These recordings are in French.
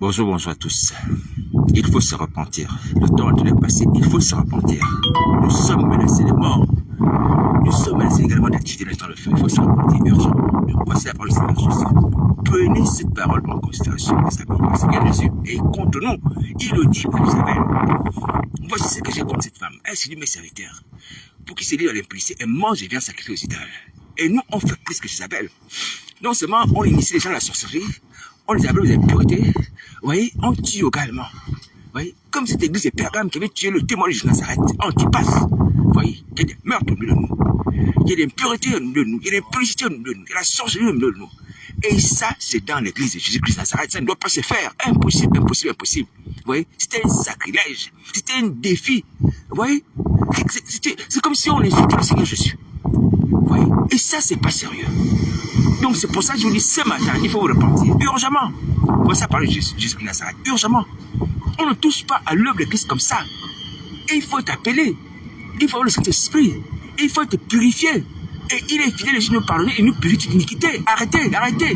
Bonjour, bonjour à tous. Il faut se repentir. Le temps est passé, il faut se repentir. Nous sommes menacés de mort. Nous sommes menacés également d'accidents dans le feu. Il faut se repentir urgent. Voici la parole du Seigneur Jésus. Prenez cette parole en considération, mes amis. Le Seigneur Jésus est contre nous. Il le dit à Isabelle. Voici ce que j'ai contre cette femme. Elle séduit mes serviteurs pour qu'ils se livrent à l'impudicité et mangent et viennent sacrifier aux idoles. Et nous, on fait plus que Isabelle. Non seulement on initie les gens à la sorcellerie, on les appelle aux impuretés, vous voyez, on tue également. Vous voyez, comme cette église de Pergame qui avait tué le témoin de Nazareth, Antipas. Vous voyez, il y a des meurtres au milieu de nous. Il y a des impuretés au milieu de nous. Il y a des impurités au milieu de nous. Il y a la sorcellerie au milieu de nous. Et ça, c'est dans l'église de Jésus-Christ de Nazareth. Ça ne doit pas se faire. Impossible, impossible, impossible. Vous voyez, c'était un sacrilège. C'était un défi. Vous voyez, c'est comme si on insultait le Seigneur Jésus. Vous voyez, et ça, c'est pas sérieux. Donc, c'est pour ça que je vous dis ce matin, il faut vous repentir. Urgemment. Voici la parole de Jésus-Christ de Nazareth. Urgemment. On ne touche pas à l'œuvre de Christ comme ça. Et il faut être appelé. Il faut avoir le Saint-Esprit. Il faut être purifié. Et il est fidèle de nous pardonner et nous purifier de l'iniquité. Arrêtez, arrêtez.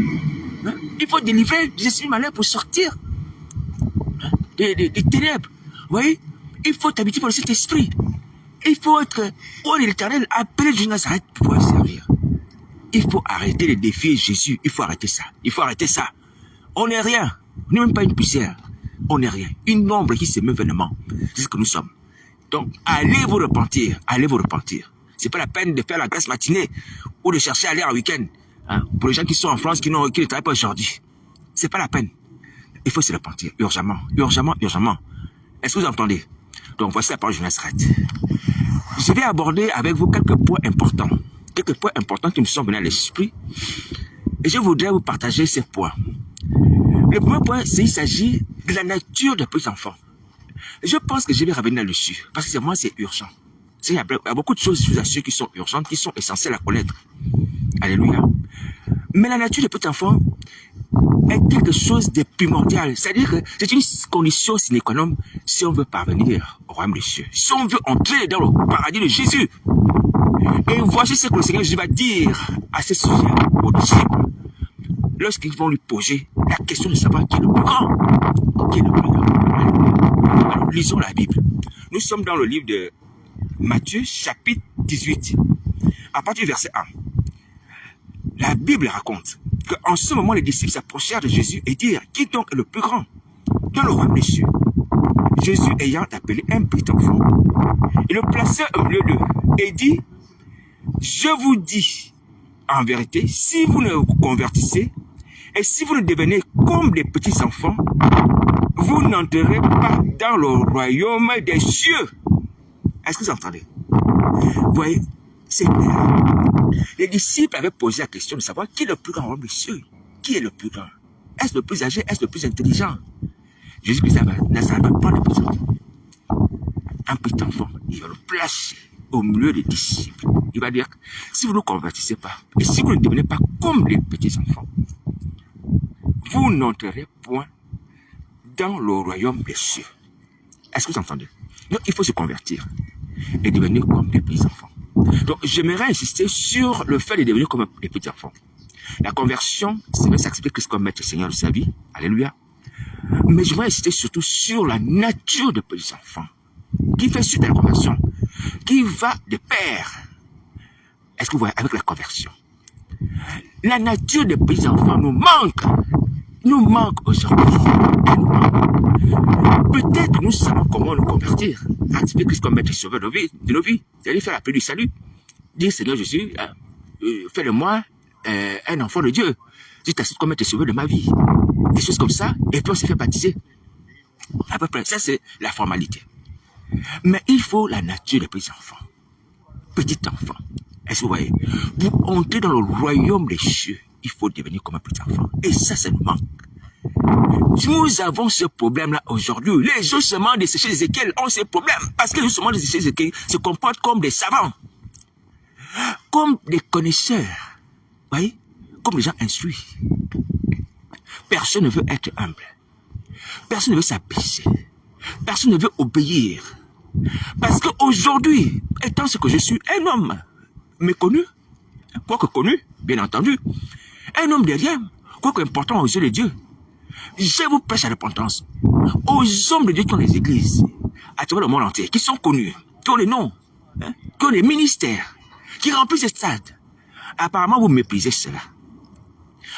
Hein? Il faut délivrer des esprits malins pour sortir des ténèbres. Vous voyez? Il faut habiter par le Saint-Esprit. Il faut être, ô l'Éternel, appelé de Nazareth pour pouvoir servir. Il faut arrêter les défis Jésus. Il faut arrêter ça. Il faut arrêter ça. On n'est rien. On n'est même pas une poussière. On n'est rien. Une ombre qui s'émeut vainement. C'est ce que nous sommes. Donc, allez vous repentir. Allez vous repentir. C'est pas la peine de faire la grasse matinée ou de chercher à aller en week-end. Hein, pour les gens qui sont en France, qui ne travaillent pas aujourd'hui. C'est pas la peine. Il faut se repentir. Urgemment. Urgemment. Urgemment. Est-ce que vous entendez? Donc, voici la parole de Nazareth. Je vais aborder avec vous quelques points importants. Quelques points importants qui me sont venus à l'esprit. Et je voudrais vous partager ces points. Le premier point, c'est qu'il s'agit de la nature des petits enfants. Je pense que je vais revenir là-dessus. Parce que moi, c'est urgent. Il y a beaucoup de choses, je vous assure, qui sont urgentes, qui sont essentielles à connaître. Alléluia. Mais la nature des petits enfants est quelque chose de primordial. C'est-à-dire que c'est une condition sine qua non si on veut parvenir au royaume des cieux. Si on veut entrer dans le paradis de Jésus. Et voici ce que le Seigneur Jésus va dire à ce sujet aux disciples. Lorsqu'ils vont lui poser la question de savoir qui est le plus grand. Qui est le plus grand. Alors, lisons la Bible. Nous sommes dans le livre de Matthieu, chapitre 18. À partir du verset 1. La Bible raconte qu'en ce moment, les disciples s'approchèrent de Jésus et dirent, qui donc est le plus grand dans le royaume des cieux? Jésus ayant appelé un petit enfant, il le plaça au milieu d'eux et dit, je vous dis, en vérité, si vous ne vous convertissez et si vous ne devenez comme des petits enfants, vous n'entrerez pas dans le royaume des cieux. Est-ce que vous entendez? Vous voyez, c'est clair. Les disciples avaient posé la question de savoir qui est le plus grand royaume des cieux. Qui est le plus grand? Est-ce le plus âgé? Est-ce le plus intelligent? Jésus-Christ Nazareth va prendre le petit enfant. Un petit enfant, il va le placer au milieu des disciples. Il va dire, si vous ne convertissez pas, et si vous ne devenez pas comme les petits enfants, vous n'entrerez point dans le royaume des cieux. Est-ce que vous entendez? Donc, il faut se convertir et devenir comme des petits enfants. Donc, j'aimerais insister sur le fait de devenir comme des petits enfants. La conversion, c'est de s'accepter Christ comme maître et Seigneur de sa vie. Alléluia. Mais j'aimerais insister surtout sur la nature des petits enfants qui fait suite à la conversion, qui va de pair. Est-ce que vous voyez, avec la conversion? La nature des petits enfants nous manque. Nous manque aujourd'hui. Peut-être nous savons comment nous convertir. Accepter Christ comme maître et sauveur de nos vies. C'est-à-dire faire l'appel du salut. Dire, Seigneur Jésus, fais de moi un enfant de Dieu. Je t'accepte comme maître et sauveur de ma vie. Des choses comme ça. Et puis on s'est fait baptiser. À peu près. Ça, c'est la formalité. Mais il faut la nature des petits enfants. Petit enfant. Est-ce que vous voyez? Pour entrer dans le royaume des cieux, il faut devenir comme un petit enfant. Et ça nous manque. Nous avons ce problème-là aujourd'hui. Les ossements de sécher Ézéchiel ont ce problème. Parce que les ossements de sécher Ézéchiel se comportent comme des savants. Comme des connaisseurs. Vous voyez? Comme des gens instruits. Personne ne veut être humble. Personne ne veut s'abaisser. Personne ne veut obéir. Parce qu'aujourd'hui, étant ce que je suis, un homme méconnu, quoique connu, bien entendu, un homme de rien, quoique important aux yeux de Dieu, Je vous prêche à la repentance. Aux hommes de Dieu qui ont les églises, à travers le monde entier, qui sont connus, qui ont les noms, hein, qui ont les ministères, qui remplissent ces stades. Apparemment, vous méprisez cela.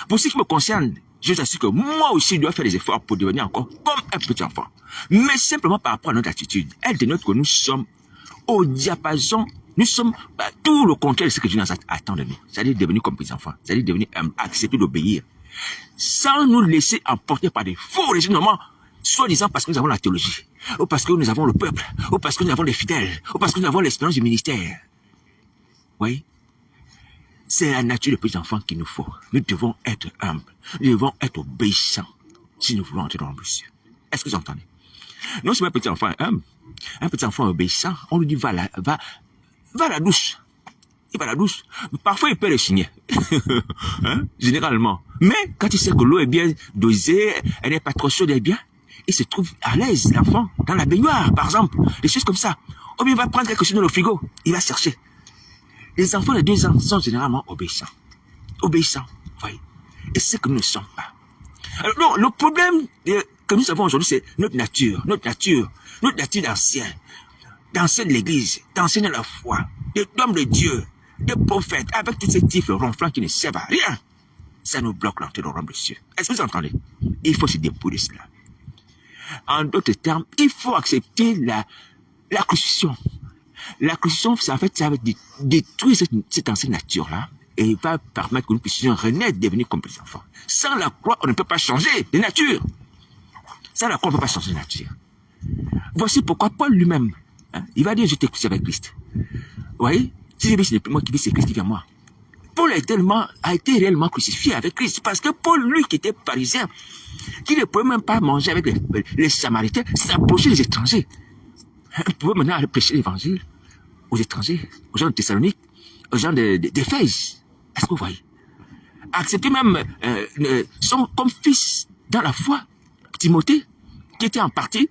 Pour ce qui me concerne, je vous assure que moi aussi, je dois faire des efforts pour devenir encore comme un petit enfant. Mais simplement par rapport à notre attitude. Elle dénote que nous sommes au diapason, nous sommes tout le contraire de ce que Dieu attend de nous. C'est-à-dire devenir comme petits enfants, c'est-à-dire devenir accepter d'obéir, sans nous laisser emporter par des faux raisonnements, soi-disant parce que nous avons la théologie, ou parce que nous avons le peuple, ou parce que nous avons les fidèles, ou parce que nous avons l'expérience du ministère. Oui. C'est la nature des petits enfants qu'il nous faut. Nous devons être humbles. Nous devons être obéissants si nous voulons entrer dans le ciel. Est-ce que vous entendez? Non seulement un petit enfant humble, un petit enfant obéissant, on lui dit va à la douche. Il va à la douche. Parfois, il peut le signer. Hein? Généralement. Mais quand il sait que l'eau est bien dosée, elle n'est pas trop chaude et bien, il se trouve à l'aise, l'enfant, dans la baignoire, par exemple. Des choses comme ça. Ou bien il va prendre quelque chose dans le frigo. Il va chercher. Les enfants de 2 ans sont généralement obéissants. Obéissants, voyez. Et c'est ce que nous ne sommes pas. Alors, le problème que nous avons aujourd'hui, c'est notre nature d'ancien, d'ancien de l'église, d'ancien de la foi, d'homme de Dieu, de prophètes, avec tous ces tifles ronflants qui ne servent à rien. Ça nous bloque l'entrée dans le royaume des cieux. Est-ce que vous entendez? Il faut se dépouiller de cela. En d'autres termes, il faut accepter la crucifixion. La crucifixion, en fait, ça va détruire cette ancienne nature-là et va permettre que nous puissions renaître, devenir comme les enfants. Sans la croix, on ne peut pas changer de nature. Sans la croix, on ne peut pas changer de nature. Voici pourquoi Paul lui-même, hein, il va dire, je t'ai crucifié avec Christ. Vous voyez, si je vis, ce n'est plus moi qui vis, c'est Christ qui vit en moi. Paul a été réellement crucifié avec Christ parce que Paul, lui qui était pharisien, qui ne pouvait même pas manger avec les Samaritains, s'approchait des étrangers. Il pouvait maintenant aller prêcher l'évangile aux étrangers, aux gens de Thessalonique, aux gens d'Éphèse. Est-ce que vous voyez? Accepter même comme fils dans la foi, Timothée, qui était en partie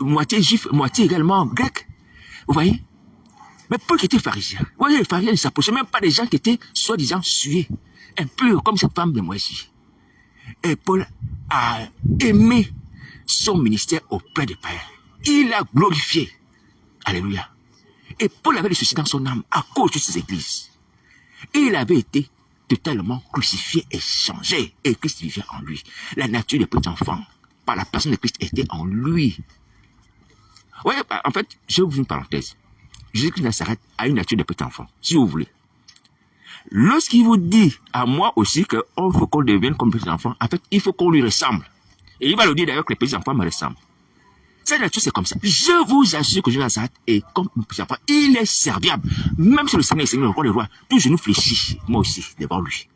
moitié juif, moitié également grec. Vous voyez? Mais Paul qui était pharisien. Vous voyez, les pharisiens ne s'approchaient même pas des gens qui étaient soi-disant sués, impurs, comme cette femme de Moïse. Et Paul a aimé son ministère auprès des païens. Il a glorifié. Alléluia. Et Paul avait des soucis dans son âme à cause de ces églises. Et il avait été totalement crucifié et changé. Et Christ vivait en lui. La nature des petits enfants, par la personne de Christ, était en lui. Oui, en fait, je vous ouvre une parenthèse. Jésus-Christ Nazareth a une nature de petit enfant, si vous voulez. Lorsqu'il vous dit à moi aussi qu'il faut qu'on devienne comme petit enfant, en fait, il faut qu'on lui ressemble. Et il va le dire d'ailleurs que les petits enfants me ressemblent. Cette nature, c'est comme ça. Je vous assure que Jésus Nazareth est comme un petit enfant. Il est serviable. Même si le Seigneur est Seigneur, le roi des rois, tout genou fléchit, moi aussi, devant lui.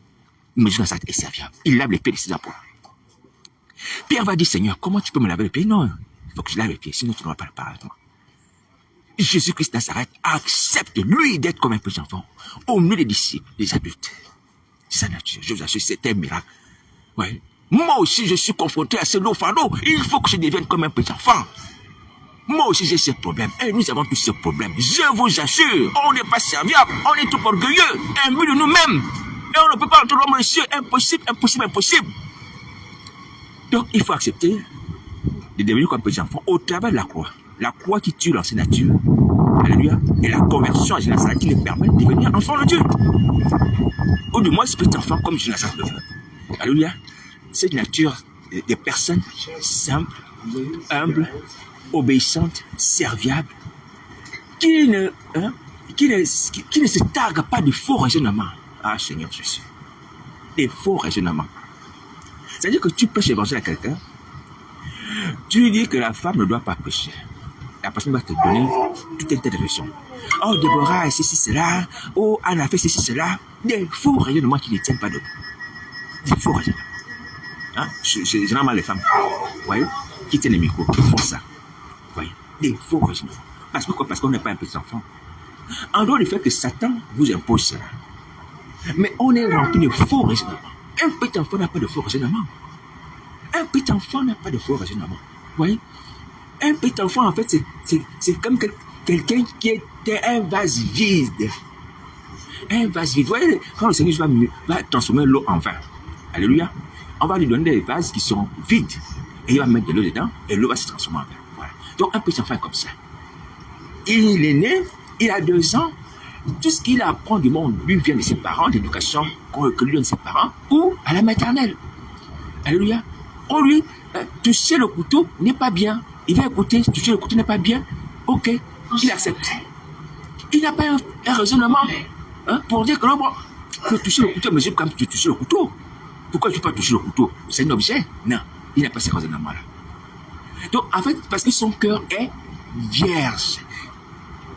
Mais Jésus Nazareth est serviable. Il lave les pieds de ses apôtres. Pierre va dire, Seigneur, comment tu peux me laver les pieds? Non, il faut que je lave les pieds, sinon tu n'auras pas le parler avec moi. Jésus-Christ Nazareth accepte, lui, d'être comme un petit enfant, au milieu des disciples, des adultes. C'est sa nature, je vous assure, c'est un miracle. Ouais. Moi aussi, je suis confronté à ce lourd fardeau. Il faut que je devienne comme un petit enfant. Moi aussi, j'ai ce problème. Et nous avons tous ce problème. Je vous assure, on n'est pas serviable, on est tout orgueilleux, imbu de nous-mêmes. Et on ne peut pas entrer dans le ciel. Impossible, impossible, impossible. Donc, il faut accepter de devenir comme un petit enfant au travers de la croix. La croix qui tue l'ancienne nature. Alléluia. Et la conversion à Jésus Nazareth qui les permet de devenir enfants de Dieu. Ou du moins, ce petit enfant comme Jésus Nazareth le veut. Alléluia. Cette nature des personnes simples, humbles, obéissantes, serviables, qui ne se targuent pas de faux raisonnements. Ah, Seigneur Jésus. Des faux raisonnements. C'est-à-dire que tu prêches l'évangile à quelqu'un, tu lui dis que la femme ne doit pas pécher. La personne va te donner tout un tas de raisons. Oh, Déborah a ceci, cela. Oh, Anna a fait ceci, cela. Des faux raisonnements qui ne tiennent pas debout. Des faux raisonnements. Hein? C'est généralement les femmes, vous voyez, qui tiennent les micros, qui font ça. Vous voyez, des faux raisonnements. Parce que quoi? Parce qu'on n'est pas un petit enfant. En dehors du fait que Satan vous impose cela. Mais on est rempli de faux raisonnements. Un petit enfant n'a pas de faux raisonnements. Un petit enfant n'a pas de faux raisonnements. Vous voyez? Un petit enfant, en fait, c'est comme quelqu'un qui était un vase vide. Un vase vide. Vous voyez, quand le Seigneur va transformer l'eau en vin. Alléluia. on va lui donner des vases qui seront vides. Et il va mettre de l'eau dedans et l'eau va se transformer en vin. Voilà. Donc un petit enfant est comme ça. Il est né, il a 2 ans. Tout ce qu'il apprend du monde lui vient de ses parents, de l'éducation que lui donnent ses parents ou à la maternelle. Alléluia. On lui, toucher le couteau n'est pas bien. Il va écouter, toucher le couteau n'est pas bien. Ok, il accepte. Il n'a pas un raisonnement pour dire que non, bon, je toucher le couteau, mais j'ai quand même toucher le couteau. Pourquoi je ne peux pas toucher le couteau? C'est un objet? Non, il n'a pas ce raisonnement-là. Donc, en fait, parce que son cœur est vierge,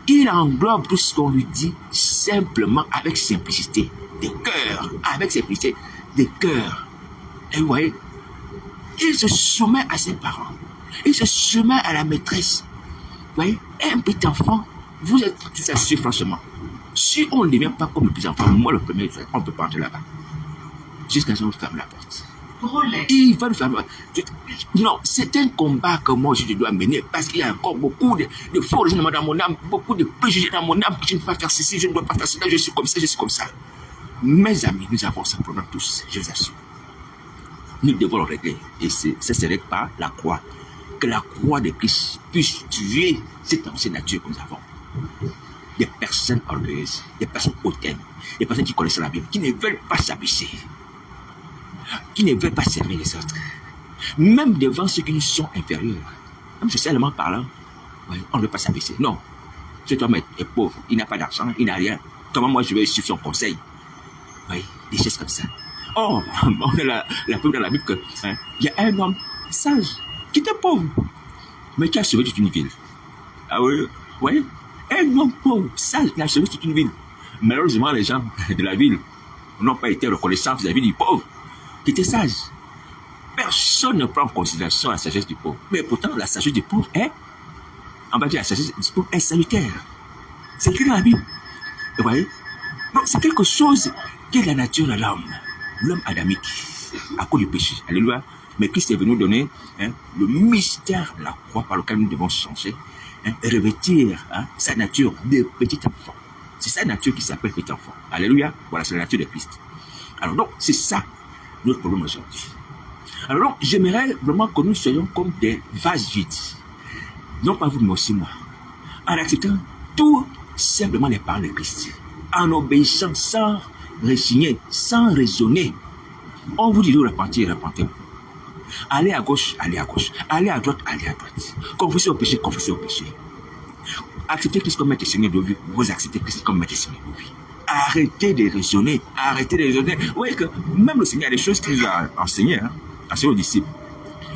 il englobe tout ce qu'on lui dit simplement avec simplicité. Des cœurs, avec simplicité, des cœurs. Et vous voyez, il se soumet à ses parents. Il se soumet à la maîtresse. Vous voyez, un petit enfant, vous êtes tout assis franchement. Si on ne devient pas comme le petit enfant, moi le premier, on ne peut pas entrer là-bas. Jusqu'à ce qu'on ferme la porte. Il va nous faire. Non, c'est un combat que moi je dois mener parce qu'il y a encore beaucoup de faux raisonnements dans mon âme, beaucoup de préjugés dans mon âme. Je ne peux pas faire ceci, je ne dois pas faire cela, je suis comme ça, je suis comme ça. Mes amis, nous avons ce problème tous, je vous assure. Nous devons le régler. Et ça se règle par la croix. Que la croix de Christ puisse tuer cette ancienne nature que nous avons. Des personnes orgueilleuses, des personnes hautaines, des personnes qui connaissent la Bible, qui ne veulent pas s'abaisser, qui ne veulent pas servir les autres, même devant ceux qui nous sont inférieurs, même socialement parlant, on ne veut pas s'abaisser. Non, cet homme est pauvre, il n'a pas d'argent, il n'a rien. Comment moi je vais suivre son conseil? Oui, des choses comme ça. Oh, on a la preuve dans la Bible que il y a un homme sage qui était pauvre, mais qui a sauvé toute une ville. Ah oui, vous voyez, un homme pauvre, sage, qui a sauvé toute une ville. Malheureusement, les gens de la ville n'ont pas été reconnaissants vis-à-vis du pauvre, qui était sage. Personne ne prend en considération la sagesse du pauvre. Mais pourtant, la sagesse du pauvre est, on va dire, la sagesse du pauvre est salutaire. C'est écrit dans la Bible. Vous voyez? Donc, c'est quelque chose qui est la nature de l'homme. L'homme adamique, à cause du péché. Alléluia. Mais Christ est venu nous donner le mystère de la croix par lequel nous devons changer et revêtir sa nature de petit enfant. C'est sa nature qui s'appelle petit enfant. Alléluia. Voilà, c'est la nature de Christ. Alors donc, c'est ça notre problème aujourd'hui. Alors donc, j'aimerais vraiment que nous soyons comme des vases vides. Non pas vous, mais aussi moi. En acceptant tout simplement les paroles de Christ. En obéissant sans résigner, sans raisonner. On vous dit de repentir, repentez-vous. Allez à gauche, allez à gauche. Allez à droite, allez à droite. Confessez au péché, confessez au péché. Acceptez Christ comme maître et Seigneur de vie. Vous acceptez Christ comme maître et Seigneur de vie. Arrêtez de raisonner. Arrêtez de raisonner. Vous voyez que même le Seigneur a des choses qu'il a enseignées, enseignées aux disciples.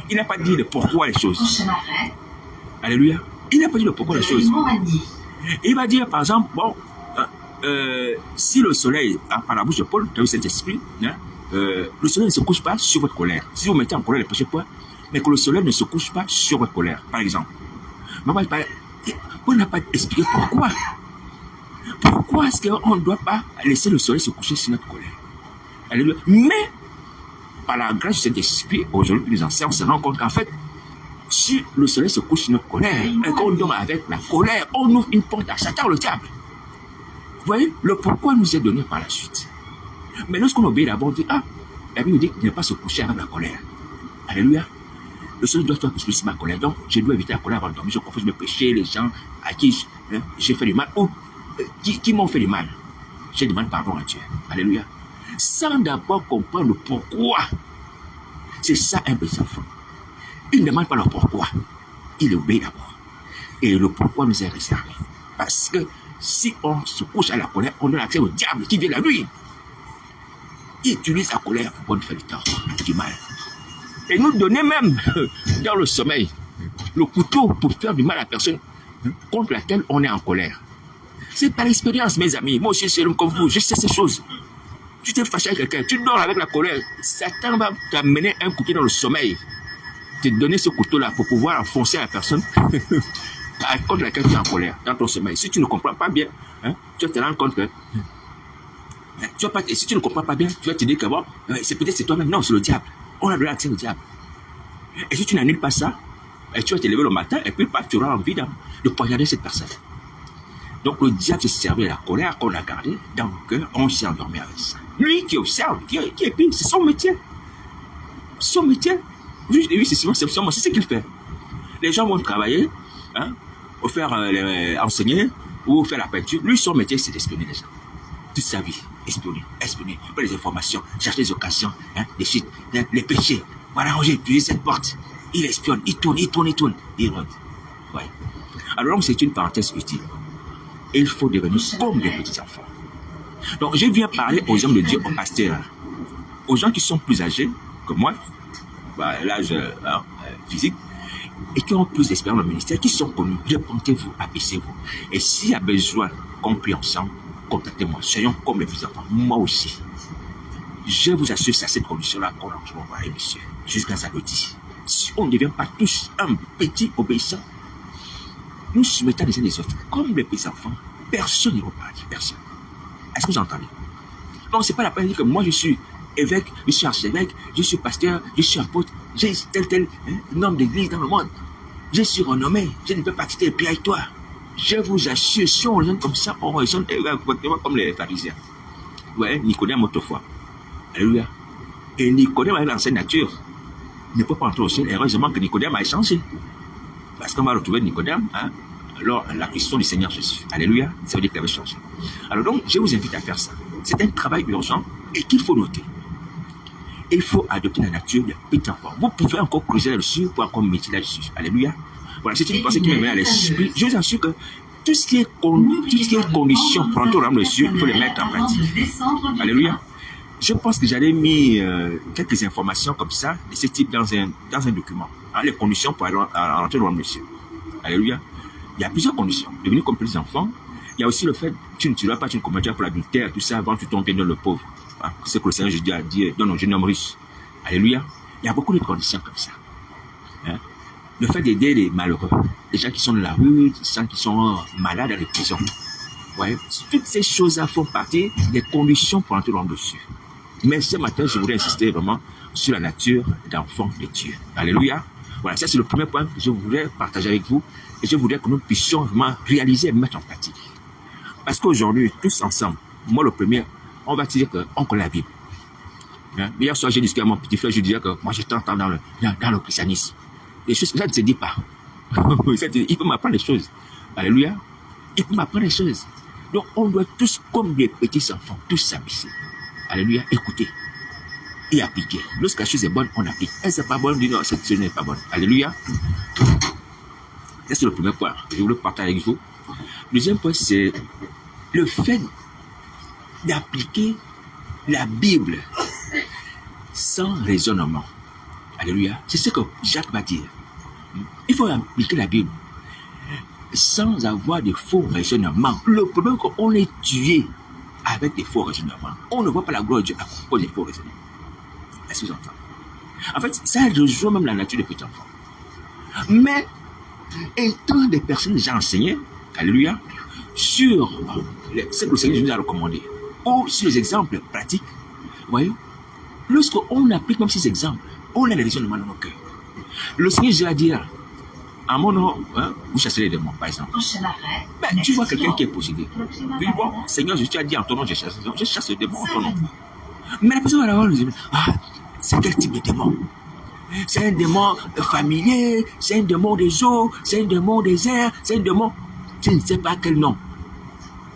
Il n'a pas dit de pourquoi les choses. Alléluia. Il n'a pas dit de pourquoi les choses. Il va dire, par exemple, bon, si le soleil, par la bouche de Paul, dans le Saint-Esprit, le soleil ne se couche pas sur votre colère. Si vous mettez en colère, ne péchez pas, mais que le soleil ne se couche pas sur votre colère, par exemple. Paul n'a pas expliqué pourquoi. Pourquoi est-ce qu'on ne doit pas laisser le soleil se coucher sur notre colère? Alléluia. Mais, par la grâce du Saint-Esprit, aujourd'hui, nous enseignons, on se rend compte qu'en fait, si le soleil se couche sur notre colère, et qu'on dorme avec la colère, on ouvre une porte à Satan, le diable. Vous voyez, le pourquoi nous est donné par la suite. Mais lorsqu'on obéit d'abord, on dit, la Bible dit qu'il ne pas se coucher avec la colère. Alléluia. Le soleil doit faire coucher sur ma colère. Donc, je dois éviter la colère avant de dormir. Je confesse mes péchés, les gens à qui j'ai fait du mal, ou qui m'ont fait du mal. Je demande pardon à Dieu. Alléluia. Sans d'abord comprendre le pourquoi. C'est ça un petit enfant. Il ne demande pas le pourquoi. Il obéit d'abord. Et le pourquoi nous est réservé. Parce que si on se couche à la colère, on donne accès au diable qui vient la nuit. Il utilise la colère pour nous faire du tort, du mal. Et nous donner même, dans le sommeil, le couteau pour faire du mal à la personne contre laquelle on est en colère. C'est par expérience, mes amis. Moi aussi, c'est comme vous, je sais ces choses. Tu t'es fâché avec quelqu'un, tu dors avec la colère. Satan va t'amener un couteau dans le sommeil. Te donner ce couteau-là pour pouvoir enfoncer la personne contre laquelle tu es en colère, dans ton sommeil. Si tu ne comprends pas bien, tu vas te rendre compte que si tu ne comprends pas bien, tu vas te dire que bon, c'est peut-être c'est toi-même. Non, c'est le diable. On a donné accès au diable. Et si tu n'annules pas ça, tu vas te lever le matin et puis tu auras envie de poignarder cette personne. Donc le diable se servait de la colère qu'on a gardée dans le cœur, on s'est endormi avec ça. Lui qui observe, qui est pire, c'est son métier. son métier. Oui, c'est ce qu'il fait. Les gens vont travailler, hein, ou faire enseigner, ou faire la peinture. Lui, son métier, c'est d'espionner les gens. Toute sa vie, espionner, faire les informations, chercher les occasions, hein, les chutes, hein, les péchés. Voilà, j'ai utilisé cette porte. Il espionne, il tourne. Il rentre. Ouais. Alors donc, c'est une parenthèse utile. Il faut devenir comme des petits enfants. Donc, je viens parler aux hommes de Dieu, aux pasteurs, aux gens qui sont plus âgés que moi, l'âge physique, et qui ont plus d'expérience dans le ministère, qui sont connus. Répondez-vous, abaissez-vous. Et s'il y a besoin, compréhension, contactez-moi. Soyons comme les petits enfants. Moi aussi. Je vous assure, c'est à cette condition-là qu'on va voir, monsieur, jusqu'à Zalodi. Si on ne devient pas tous un petit obéissant, nous soumettons les uns des autres, comme les petits enfants, personne n'ira au paradis, personne. Est-ce que vous entendez? Donc, ce n'est pas la peine de dire que moi, je suis évêque, je suis archevêque, je suis pasteur, je suis apôtre, j'ai tel nombre d'églises dans le monde. Je suis renommé, je ne peux pas quitter le pied avec toi. Je vous assure, si on raisonne comme ça, on raisonne exactement comme les pharisiens. Ouais, Nicodème autrefois. Alléluia. Et Nicodème avec l'ancienne nature ne peut pas entrer au ciel. Heureusement que Nicodème a échangé. Parce qu'on va retrouver Nicodème, hein, alors la question du Seigneur Jésus. Alléluia. Ça veut dire qu'il avait changé. Alors donc, je vous invite à faire ça. C'est un travail urgent et qu'il faut noter. Il faut adopter la nature de petit enfant. Vous pouvez encore creuser là-dessus pour encore méditer là-dessus. Alléluia. Voilà, c'est une pensée qui me met à l'esprit. Je vous assure que tout ce qui est condition pour entrer au royaume de Dieu, il faut les mettre en pratique. Alléluia. Je pense que j'avais mis quelques informations comme ça, de ce type dans un document. Hein, les conditions pour entrer au royaume de Dieu. Alléluia. Il y a plusieurs conditions. Devenir comme petits enfants. Il y a aussi le fait que tu ne tueras pas, tu ne commettras pour l'adultère, tout ça, avant que tu tombes dans le pauvre. Hein, c'est ce que le Seigneur Jésus a dit dans nos jeunes hommes riches. Alléluia. Il y a beaucoup de conditions comme ça. Hein? Le fait d'aider les malheureux, les gens qui sont dans la rue, les gens qui sont malades dans les prisons. Ouais. Toutes ces choses-là font partie des conditions pour entrer dans le Dieu. Mais ce matin, je voudrais insister vraiment sur la nature d'enfant de Dieu. Alléluia. Voilà, ça c'est le premier point que je voudrais partager avec vous et je voudrais que nous puissions vraiment réaliser et mettre en pratique. Parce qu'aujourd'hui, tous ensemble, moi le premier, on va dire qu'on connaît la Bible. Hein? Hier soir, j'ai discuté à mon petit frère, je disais que moi j'étais en temps dans le christianisme. Les choses, ça ne se dit pas. Il peut m'apprendre les choses. Alléluia. Il peut m'apprendre les choses. Donc on doit tous, comme des petits enfants, tous s'abaisser. Alléluia, écoutez et appliquer. Lorsque la chose est bonne, on applique. Elle n'est pas bonne, on dit non, cette chose n'est pas bonne. Alléluia. Ça, c'est le premier point. Je voulais partager avec vous. Le deuxième point, c'est le fait d'appliquer la Bible sans raisonnement. Alléluia. C'est ce que Jacques va dire. Il faut appliquer la Bible sans avoir de faux raisonnements. Le problème, c'est qu'on est tué avec des faux raisonnements. On ne voit pas la gloire de Dieu à cause des faux raisonnements. Est-ce que vous entendez? En fait, ça rejoint même la nature des petits enfants. Mais, étant des personnes déjà enseignées, alléluia, sur ce que le Seigneur nous a recommandé, ou sur les exemples pratiques, vous voyez, lorsqu'on applique même ces exemples, on a des raisonnements dans nos cœurs. Le Seigneur Jésus a dit, à mon nom, hein, vous chassez les démons, par exemple. Ben, tu vois quelqu'un qui est possédé. Puis bon, Seigneur Jésus a dit en ton nom, je chasse les démons en ton nom. Mais la personne va la dire, c'est quel type de démon? C'est un démon familier, c'est un démon des eaux, c'est un démon des airs, c'est un démon, tu ne sais pas quel nom.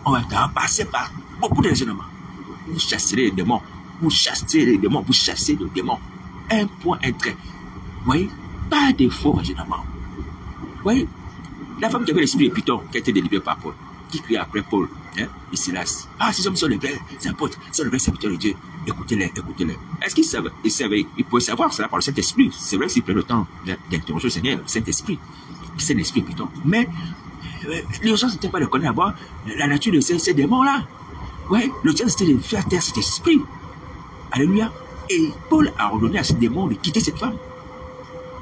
On va passer par beaucoup de raisonnements. Vous chassez les démons, vous chassez les démons, vous chassez les démons. Un point, un trait. Vous voyez, pas de faux raisonnements. Vous voyez, la femme qui avait l'esprit de Python, qui a été délivrée par Paul, qui crie après Paul, hein, et Silas. Ces hommes sont les vrais apôtres, sont les vrais serviteurs de Dieu. Écoutez-les, écoutez-les. Est-ce qu'ils savent? Ils pouvaient savoir cela par le Saint-Esprit. C'est vrai qu'ils prennent le temps d'interroger le Seigneur, le Saint-Esprit. C'est l'esprit Python. Mais les gens n'étaient pas de connaître d'abord la nature de ces démons-là. Ouais, le Dieu c'était de faire taire cet esprit. Alléluia. Et Paul a ordonné à ces démons de quitter cette femme.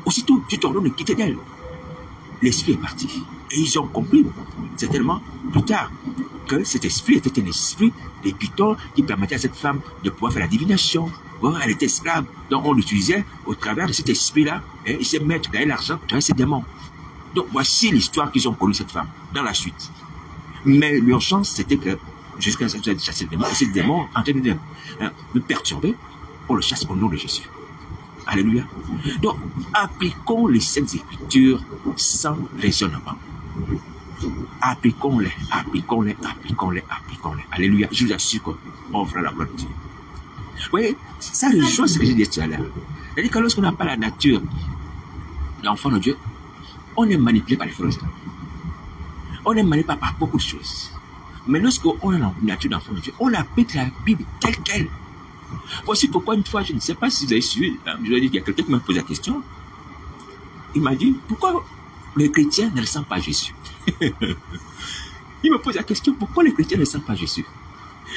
Aussitôt, je t'ordonne de quitter d'elle. L'esprit est parti. Et ils ont compris, certainement, plus tard, que cet esprit était un esprit de Python qui permettait à cette femme de pouvoir faire la divination. Bon, elle était esclave, donc on l'utilisait au travers de cet esprit-là, et il s'est mettre à gagner l'argent au travers de ces démons. Donc voici l'histoire qu'ils ont connue cette femme, dans la suite. Mais l'urgence, c'était que, jusqu'à ce que chasser le démon, et ces démons, en train de me perturber, on le chasse au nom de Jésus. Alléluia. Donc, appliquons les Saintes Écritures sans raisonnement. Appliquons-les, appliquons-les, appliquons-les, appliquons-les. Alléluia. Je vous assure qu'on fera la gloire de Dieu. Vous voyez, ça rejoint ce que j'ai dit tout à l'heure. C'est-à-dire que lorsqu'on n'a pas la nature l'enfant de Dieu, on est manipulé par les frères. On est manipulé par beaucoup de choses. Mais lorsqu'on a la nature d'enfant de Dieu, on applique la Bible telle qu'elle. Voici pourquoi une fois, je ne sais pas si vous avez suivi, je vous ai dit qu'il y a quelqu'un qui m'a posé la question. Il m'a dit, pourquoi les chrétiens ne ressemblent pas à Jésus? Il me pose la question, pourquoi les chrétiens ne ressemblent pas à Jésus?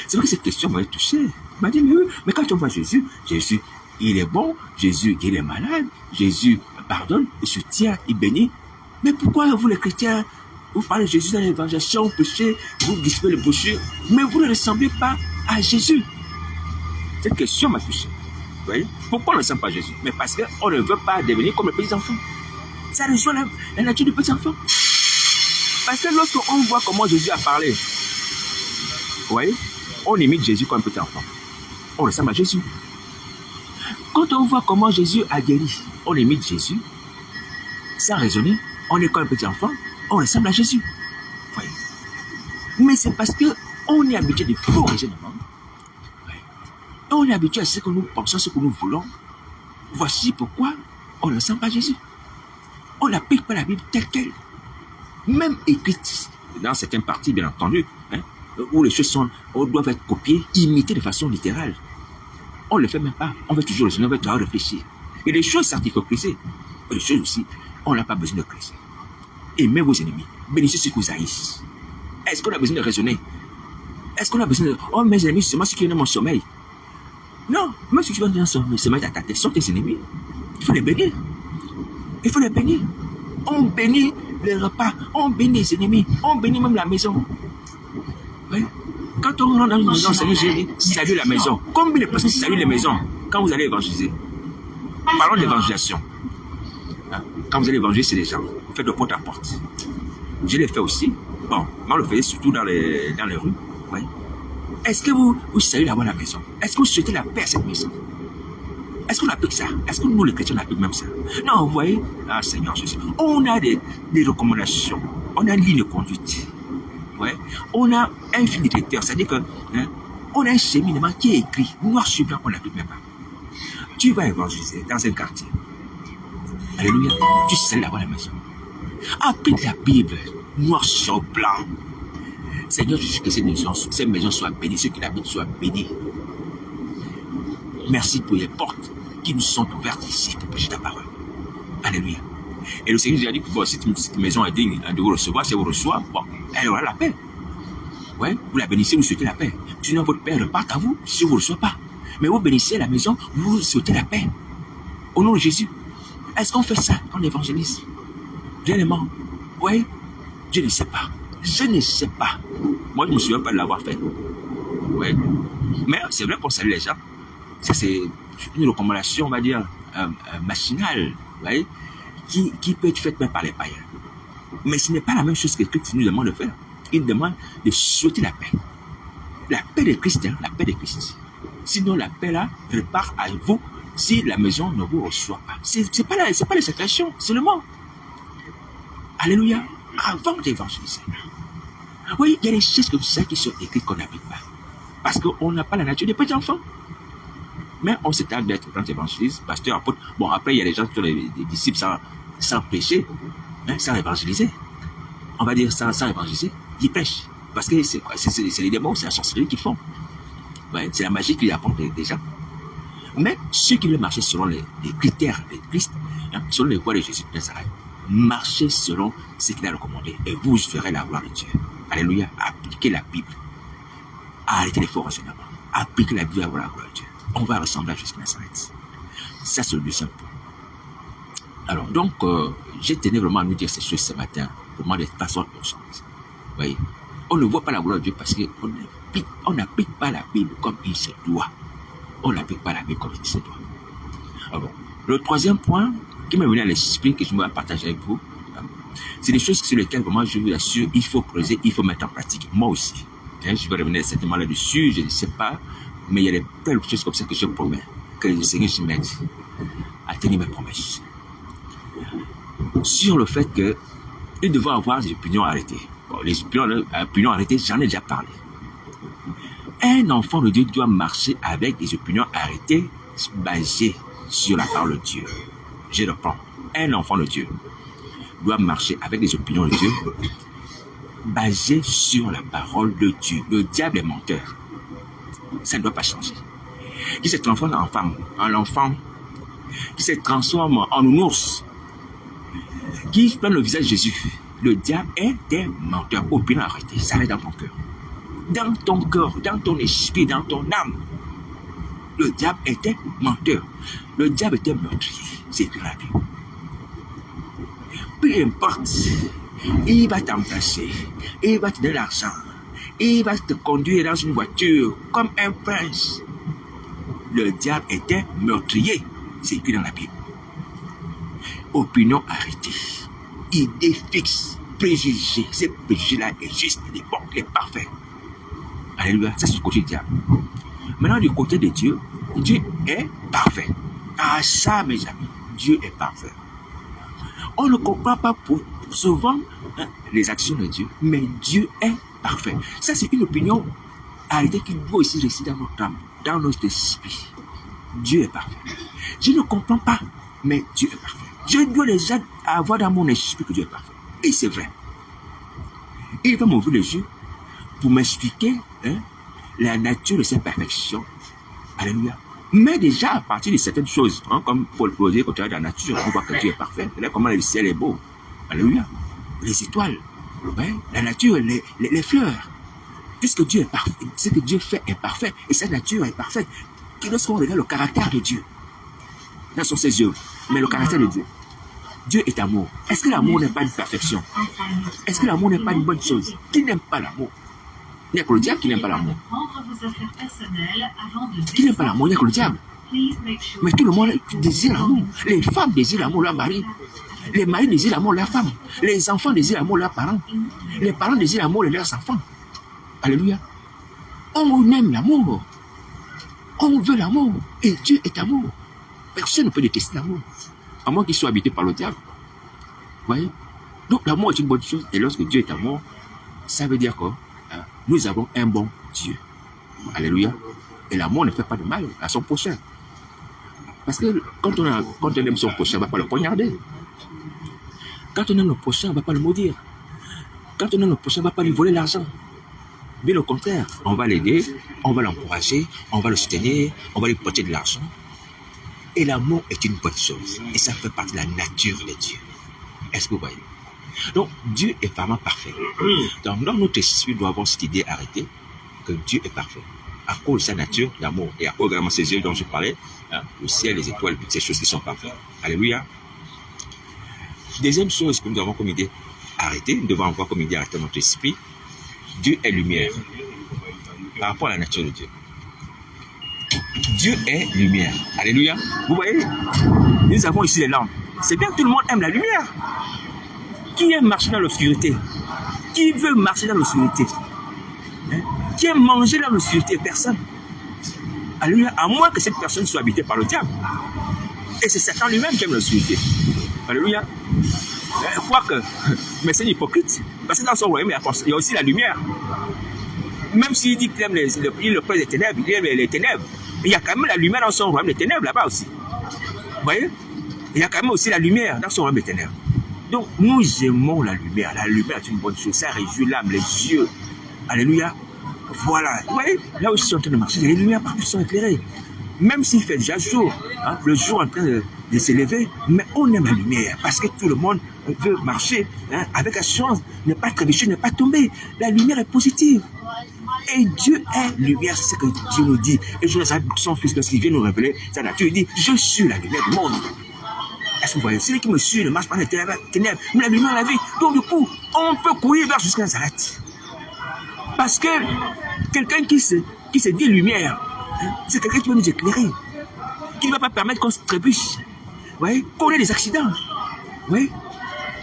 C'est vrai que cette question m'avait touché. Il m'a dit, mais oui, mais quand on voit Jésus, Jésus, il est bon, Jésus, il est malade, Jésus pardonne, il se tient, il bénit. Mais pourquoi vous les chrétiens, vous parlez de Jésus dans l'évangélisation, péché, vous disputez les brochures, mais vous ne ressemblez pas à Jésus? Cette question m'a touché. Vous voyez? Pourquoi on ne ressemble pas à Jésus? Mais parce qu'on ne veut pas devenir comme les petits enfants. Ça rejoint la nature du petit enfant. Parce que lorsqu'on voit comment Jésus a parlé, vous voyez, on imite Jésus comme un petit enfant. On ressemble à Jésus. Quand on voit comment Jésus a guéri, on imite Jésus, sans raisonner, on est comme un petit enfant, on ressemble à Jésus. Vous voyez. Mais c'est parce qu'on est habitué de faux raisonnements. On est habitué à ce que nous pensons, ce que nous voulons. Voici pourquoi on ne ressemble pas à Jésus. On n'applique pas la Bible telle qu'elle. Même écrite dans certaines parties, bien entendu, où les choses doivent être copiées, imitées de façon littérale. On ne le fait même pas. On veut toujours raisonner, on veut toujours réfléchir. Et les choses, certes, il faut presser. Mais les choses aussi, on n'a pas besoin de presser. Aimez vos ennemis. Bénissez ceux qui vous haïssent. Est-ce qu'on a besoin de raisonner? Est-ce qu'on a besoin de... Oh, mes ennemis, c'est moi ceux qui aiment mon sommeil. Non, même si tu vas dans son sommeil à ta tête, sont tes ennemis. Il faut les bénir. Il faut les bénir. On bénit les repas, on bénit les ennemis, on bénit même la maison. Oui. Quand on rentre dans une maison, Seigneur, j'ai dit, salut la maison. Combien de personnes saluent les maisons quand vous allez évangéliser? Parlons d'évangélisation. Quand vous allez évangéliser les gens, vous faites de porte à porte. Je l'ai fait aussi. Bon, moi, on le faisait surtout dans les rues. Oui. Est-ce que vous saluez d'abord la maison? Est-ce que vous souhaitez la paix à cette maison? Est-ce qu'on applique ça? Est-ce que nous, les chrétiens, on applique même ça? Non, vous voyez, ah Seigneur Jésus, on a des recommandations, on a une ligne de conduite, ouais. On a un fil directeur, c'est-à-dire que on a un cheminement qui est écrit, noir sur blanc, on n'applique même pas. Tu vas évangéliser dans un quartier. Alléluia, tu salues d'abord la maison. Applique la Bible, noir sur blanc. Seigneur Jésus, que ces maisons soient bénies, ceux qui l'habitent soient bénis. Merci pour les portes qui nous sont ouvertes ici pour prêcher ta parole. Alléluia. Et le Seigneur nous a dit que bon, si cette maison est digne de vous recevoir, si elle vous reçoit, bon, elle aura la paix. Ouais, vous la bénissez, vous souhaitez la paix. Sinon, votre Père repart à vous si vous ne reçoivez pas. Mais vous bénissez la maison, vous souhaitez la paix. Au nom de Jésus. Est-ce qu'on fait ça quand on évangélise? Réellement. Oui, je ne sais pas. Je ne sais pas. Moi, je ne me souviens pas de l'avoir fait. Oui. Mais c'est vrai qu'on salue les gens. Ça, c'est une recommandation, on va dire, machinale, vous voyez, qui peut être faite même par les païens. Mais ce n'est pas la même chose que Christ nous demande de faire. Il nous demande de souhaiter la paix. La paix de Christ, la paix de Christ. Sinon, la paix là repart à vous si la maison ne vous reçoit pas. C'est pas la sécrétion, c'est le mot. Alléluia. Avant d'évangéliser. Oui, il y a des choses comme ça qui sont écrites qu'on n'applique pas. Parce qu'on n'a pas la nature des petits enfants. Mais on s'étale d'être grand évangéliste, pasteur, apôtre. Bon, après, il y a des gens qui sont des disciples sans péché, sans évangéliser. On va dire sans évangéliser, ils prêchent. Parce que c'est quoi? C'est les démons, c'est la sorcellerie qu'ils font. Ouais, c'est la magie qui apporte des gens. Mais ceux qui veulent marcher selon les critères de Christ, selon les voies de Jésus de Nazareth, marchez selon ce qu'il a recommandé et vous verrez la gloire de Dieu. Alléluia. Appliquez la Bible. Arrêtez les faux raisonnements. Appliquez la Bible à voir la gloire de Dieu. On va ressembler à Jésus de Nazareth. Ça, c'est le deuxième point. Alors, donc, je tenais vraiment à nous dire ces choses ce matin, vraiment de façon urgente. Vous voyez, on ne voit pas la gloire de Dieu parce qu'on n'applique pas la Bible comme il se doit. On n'applique pas la Bible comme il se doit. Alors, le troisième point qui m'est venu à l'esprit, que je me partage avec vous, c'est des choses sur lesquelles, vraiment, je vous assure, il faut creuser, il faut mettre en pratique. Moi aussi. Je vais revenir certainement là-dessus, je ne sais pas, mais il y a plein de choses comme ça que je promets. que le Seigneur je m'aide à tenir mes promesses. Sur le fait que nous devons avoir des opinions arrêtées. Bon, les opinions arrêtées, j'en ai déjà parlé. Un enfant de Dieu doit marcher avec des opinions arrêtées basées sur la parole de Dieu. Je reprends. Un enfant de Dieu doit marcher avec des opinions de Dieu basées sur la parole de Dieu. Le diable est menteur. Ça ne doit pas changer. Qui se transforme en l'enfant, qui se transforme en nounours, qui prend le visage de Jésus. Le diable est des menteurs. Opinion arrêtée. Ça reste dans ton cœur. Dans ton cœur, dans ton esprit, dans ton âme. Le diable était menteur. Le diable était meurtrier. C'est écrit dans la Bible. Peu importe, il va t'embrasser, il va te donner l'argent, il va te conduire dans une voiture comme un prince. Le diable était meurtrier. C'est écrit dans la Bible. Opinion arrêtée. Idée fixe, préjugé. Ces préjugés-là est juste, il est bon, il est parfait. Alléluia. Ça, c'est du côté du diable. Maintenant, du côté de Dieu, Dieu est parfait. Ah, ça, mes amis, Dieu est parfait. On ne comprend pas souvent les actions de Dieu, mais Dieu est parfait. Ça, c'est une opinion arrêtée qui doit aussi rester dans notre âme, dans notre esprit. Dieu est parfait. Je ne comprends pas, mais Dieu est parfait. Je dois déjà avoir dans mon esprit que Dieu est parfait. Et c'est vrai. Il va m'ouvrir les yeux pour m'expliquer la nature de ses perfections. Alléluia. Mais déjà, à partir de certaines choses, comme Paul posait quand tu as la nature, on voit que Dieu est parfait. Là, comment le ciel est beau. Alléluia. Les étoiles, la nature, les fleurs. Puisque Dieu est parfait, ce que Dieu fait est parfait, et sa nature est parfaite. Et lorsqu'on regarde le caractère de Dieu, là sont ses œuvres, mais le caractère de Dieu. Dieu est amour. Est-ce que l'amour n'est pas une perfection? Est-ce que l'amour n'est pas une bonne chose? Qui n'aime pas l'amour? Il n'y a que le diable qui n'aime pas l'amour. Qui n'aime pas l'amour? Il n'y a que le diable. Mais tout le monde désire l'amour. Les femmes désirent l'amour de leur mari. Les maris désirent l'amour de leurs femmes. Les enfants désirent l'amour de leurs parents. Les parents désirent l'amour de leurs enfants. Alléluia. On aime l'amour. On veut l'amour. Et Dieu est amour. Personne ne peut détester l'amour. À moins qu'il soit habité par le diable. Vous voyez? Donc l'amour est une bonne chose. Et lorsque Dieu est amour, ça veut dire que nous avons un bon Dieu. Alléluia. Et l'amour ne fait pas de mal à son prochain. Parce que quand on aime son prochain, on ne va pas le poignarder. Quand on aime le prochain, on ne va pas le maudire. Quand on aime le prochain, on ne va pas lui voler l'argent. Bien au contraire, on va l'aider, on va l'encourager, on va le soutenir, on va lui porter de l'argent. Et l'amour est une bonne chose. Et ça fait partie de la nature de Dieu. Est-ce que vous voyez? Donc, Dieu est vraiment parfait. Donc, dans notre esprit, nous doit avoir cette idée arrêtée que Dieu est parfait. À cause de sa nature d'amour et à cause de ces yeux dont je parlais, le ciel, les étoiles, toutes ces choses qui sont parfaites. Alléluia. Deuxième chose que nous avons comme idée arrêtée, nous devons avoir comme idée arrêtée dans notre esprit, Dieu est lumière. Par rapport à la nature de Dieu. Dieu est lumière. Alléluia. Vous voyez, nous avons ici les lampes. C'est bien que tout le monde aime la lumière. Qui aime marcher dans l'obscurité? Qui veut marcher dans l'obscurité? Qui aime manger dans l'obscurité? Personne. Alléluia. À moins que cette personne soit habitée par le diable. Et c'est Satan lui-même qui aime l'obscurité. Alléluia. Quoique, mais c'est un hypocrite. Parce que dans son royaume, il y a aussi la lumière. Même s'il dit qu'il aime le prince des ténèbres, il aime les ténèbres. Il y a quand même la lumière dans son royaume des ténèbres là-bas aussi. Vous voyez? Il y a quand même aussi la lumière dans son royaume des ténèbres. Donc, nous aimons la lumière. La lumière est une bonne chose. Ça réjouit l'âme, les yeux. Alléluia. Voilà. Vous voyez? Là où ils sont en train de marcher, les lumières partout sont éclairées. Même s'il fait déjà jour, le jour est en train de s'élever, mais on aime la lumière parce que tout le monde veut marcher avec assurance, ne pas trébucher, ne pas tomber. La lumière est positive. Et Dieu est lumière, c'est ce que Dieu nous dit. Et je sais son fils, lorsqu'il vient nous révéler sa nature, il dit, je suis la lumière du monde. Est-ce que vous voyez? Celui qui me suit ne marche pas dans les ténèbres, mais la lumière, la vie. Donc du coup, on peut courir vers jusqu'à Nazareth. Parce que quelqu'un qui se dit lumière, c'est quelqu'un qui va nous éclairer, qui ne va pas permettre qu'on se trébuche, qu'on ait des accidents,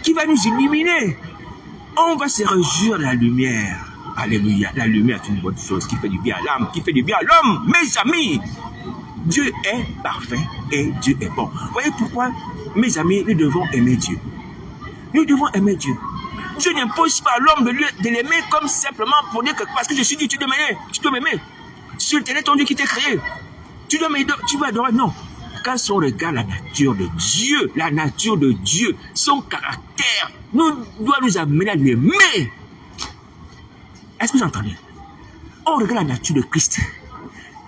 qui va nous illuminer. On va se réjouir de la lumière. Alléluia. La lumière est une bonne chose qui fait du bien à l'âme, qui fait du bien à l'homme, mes amis. Dieu est parfait et Dieu est bon. Voyez pourquoi, mes amis, nous devons aimer Dieu. Nous devons aimer Dieu. Dieu n'impose pas à l'homme de l'aimer comme simplement pour dire que parce que je suis Dieu, tu dois m'aimer. Tu dois m'aimer. Si tu es ton Dieu qui t'a créé, tu dois adorer. Non. Quand on regarde la nature de Dieu, son caractère, doit nous amener à l'aimer. Est-ce que vous entendez? On regarde la nature de Christ.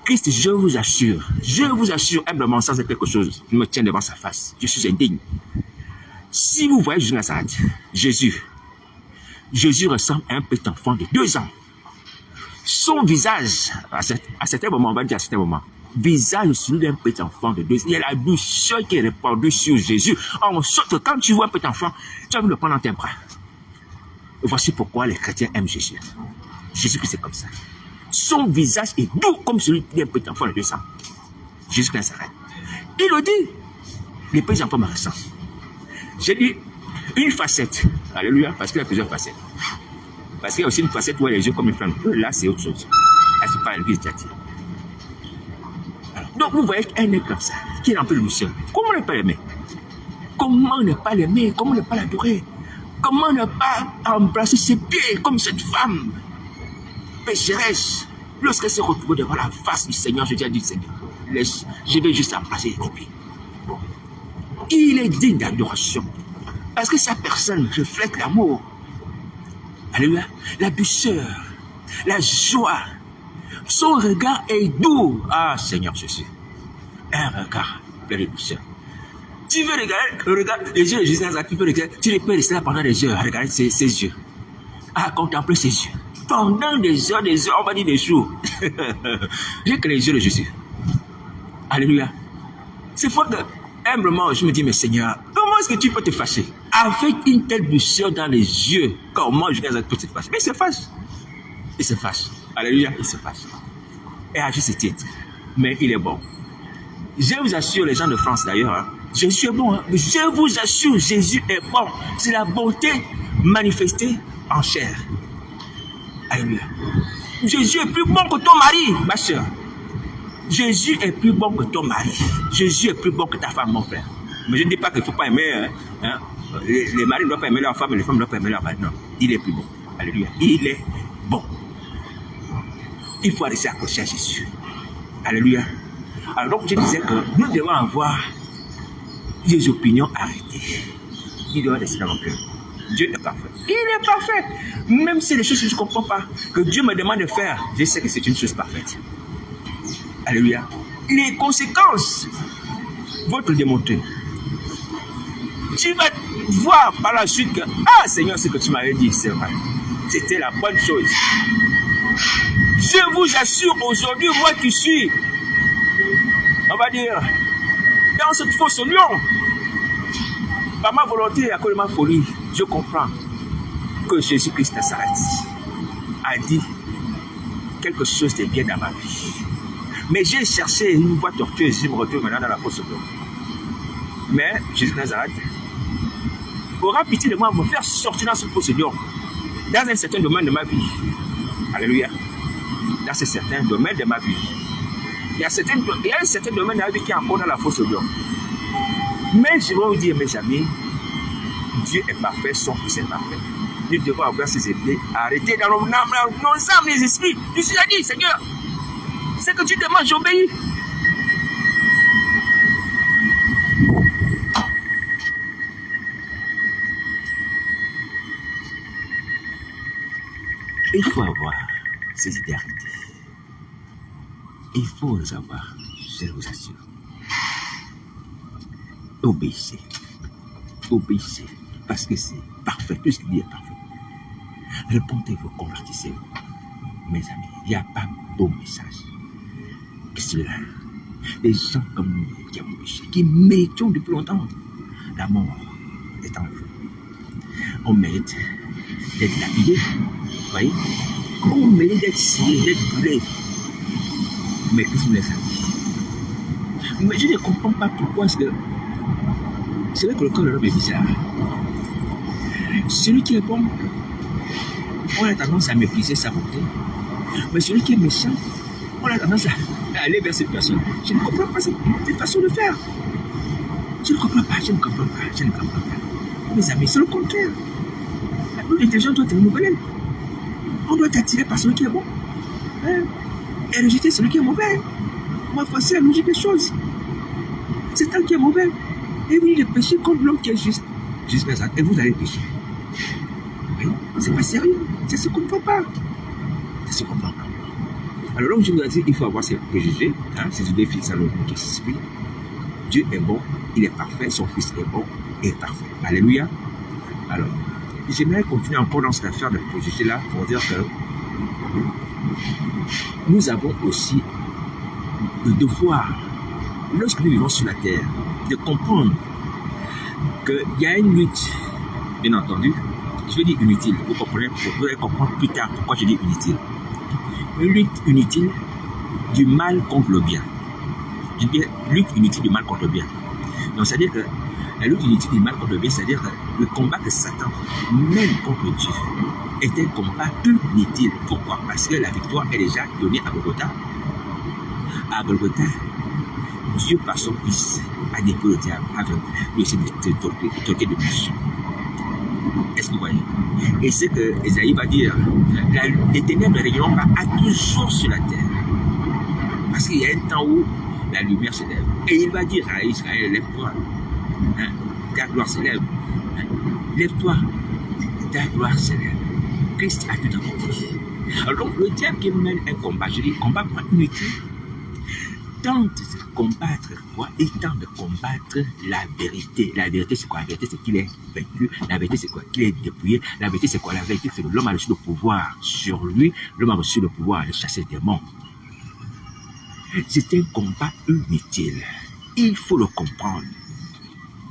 Christ, je vous assure, humblement, sans être quelque chose, je me tiens devant sa face. Je suis indigne. Si vous voyez Jésus de Nazareth, Jésus ressemble à un petit enfant de 2 ans. Son visage, à certains moments, on va dire à certains moments, visage celui d'un petit enfant de 2 ans. Il y a la douceur qui est répandue sur Jésus. En sorte que quand tu vois un petit enfant, tu vas le prendre dans tes bras. Et voici pourquoi les chrétiens aiment Jésus. Jésus-Christ est comme ça. Son visage est doux comme celui d'un petit enfant de 2 ans. Jésus de Nazareth. Il le dit. Les petits enfants me ressemblent. J'ai dit une facette. Alléluia, parce qu'il y a plusieurs facettes. Parce qu'il y a aussi une facette où les yeux comme une flamme. Là, c'est autre chose. Là, c'est pas l'église d'Athie. Donc, vous voyez un être comme ça, qui est un peu douceur. Comment ne pas l'aimer? Comment ne pas l'aimer? Comment ne pas l'adorer? Comment ne pas embrasser ses pieds comme cette femme pécheresse? Lorsqu'elle se retrouve devant la face du Seigneur, je dis à Dieu, Seigneur, je vais juste embrasser les pieds. Il est digne d'adoration. Parce que sa personne reflète l'amour. Alléluia. La douceur, la joie. Son regard est doux. Ah, Seigneur Jésus. Un regard plein de douceur. Tu veux regarder les yeux de Jésus, tu peux rester là pendant des heures à regarder ses yeux. À contempler ses yeux. Pendant des heures, on va dire des jours. J'ai que les yeux de Jésus. Alléluia. C'est fort que, humblement, je me dis, mais Seigneur, comment est-ce que tu peux te fâcher? Avec une telle douceur dans les yeux, comment je peux te fâcher? Mais il se fâche. Il se fâche. Alléluia, il se fâche. Et à juste titre. Mais il est bon. Je vous assure, les gens de France d'ailleurs, hein, Jésus est bon. Hein. Je vous assure, Jésus est bon. C'est la bonté manifestée en chair. Alléluia. Jésus est plus bon que ton mari, ma soeur. Jésus est plus bon que ton mari. Jésus est plus bon que ta femme, mon frère. Mais je ne dis pas qu'il ne faut pas aimer. Hein. Les maris ne doivent pas aimer leur femme et les femmes ne doivent pas aimer leur mari. Non, il est plus bon. Alléluia. Il est bon. Il faut rester accroché à Jésus. Alléluia. Alors donc je disais que nous devons avoir des opinions arrêtées. Il doit rester dans nos cœurs. Dieu est parfait. Il est parfait. Même si les choses que je ne comprends pas, que Dieu me demande de faire, je sais que c'est une chose parfaite. Alléluia. Les conséquences vont te le démontrer. Tu vas voir par la suite que, ah Seigneur, ce que tu m'avais dit, c'est vrai. C'était la bonne chose. Je vous assure, aujourd'hui, moi qui suis, on va dire, dans cette fausse lion, par ma volonté et à cause de ma folie, je comprends que Jésus-Christ Nazareth a dit quelque chose de bien dans ma vie. Mais j'ai cherché une voie tortueuse, je me retrouve maintenant dans la fausse lion. Mais Jésus Nazareth aura pitié de moi, me faire sortir dans ce fausse lion, dans un certain domaine de ma vie. Alléluia. Dans ce certain domaine de ma vie. Il y a un certain domaine de ma vie qui est encore dans la fausse lion. Mais je vais vous dire, mes amis, Dieu est parfait, son Fils est parfait. Nous devons avoir ces épées arrêtées dans nos âmes, les esprits. Je suis dit, Seigneur, c'est que tu demandes, j'obéis. Il faut avoir ces idées arrêtées. Il faut les avoir, je vous assure. Obéissez. Obéissez. Parce que c'est parfait. Tout ce qu'il dit est parfait. Répondez-vous, convertissez-vous. Mes amis, il n'y a pas beau message que cela. Les gens comme nous qui avons péché, qui méritions depuis longtemps la mort est en vous. On mérite d'être lapidé. Vous voyez? On mérite d'être scié, d'être brûlé. Mais Christ nous laisse. Mais je ne comprends pas pourquoi est-ce que c'est vrai que le corps de l'homme est bizarre. Celui qui est bon, on a tendance à mépriser sa bonté. Mais celui qui est méchant, on a tendance aller vers cette personne. Je ne comprends pas cette façon de faire. Je ne comprends pas, je ne comprends pas, je ne comprends pas. Mes amis, c'est le contraire. L'intelligence doit être nouvelle. On doit être attiré par celui qui est bon. Hein? Et rejeter celui qui est mauvais. Moi, voici la logique des choses. C'est un qui est mauvais. Et vous, il péché contre l'homme qui est juste. Juste ça. Et vous allez pécher. Oui, c'est pas sérieux. C'est ce qu'on ne comprend pas. C'est ce qu'on ne comprend pas. Alors, donc, je vous ai dit, il faut avoir ses préjugés. Hein? Ses idées fixes à notre esprit. Dieu est bon, il est parfait, son Fils est bon et parfait. Alléluia. Alors, j'aimerais continuer encore dans cette affaire de préjugés-là pour dire que nous avons aussi le devoir, lorsque nous vivons sur la terre, de comprendre qu'il y a une lutte, bien entendu, je vais dire inutile, vous comprenez, vous allez comprendre plus tard pourquoi je dis inutile. Une lutte inutile du mal contre le bien. Je dis lutte inutile du mal contre le bien. Donc, c'est-à-dire que la lutte inutile du mal contre le bien, c'est-à-dire que le combat que Satan mène contre Dieu est un combat inutile. Pourquoi? Parce que la victoire est déjà donnée à Golgotha. À Golgotha, Dieu, par son Fils, a dépouillé le diable, a vaincu, lui aussi de toquer de mission. Est-ce que vous voyez? Et c'est que Esaïe va dire, les ténèbres ne régneront pas à toujours sur la terre. Parce qu'il y a un temps où la lumière se lève. Et il va dire à Israël, lève-toi. Hein? Ta gloire se lève. Hein? Lève-toi. Ta gloire se lève. Christ a tout accompli. Alors donc, le diable qui mène un combat, je dis, combat pour unité, tente de combattre quoi? Il tente de combattre la vérité. La vérité, c'est quoi? La vérité, c'est qu'il est vaincu. La vérité, c'est quoi? Qu'il est dépouillé. La vérité, c'est quoi? La vérité, c'est que l'homme a reçu le pouvoir sur lui. L'homme a reçu le pouvoir de chasser des démons. C'est un combat inutile. Il faut le comprendre.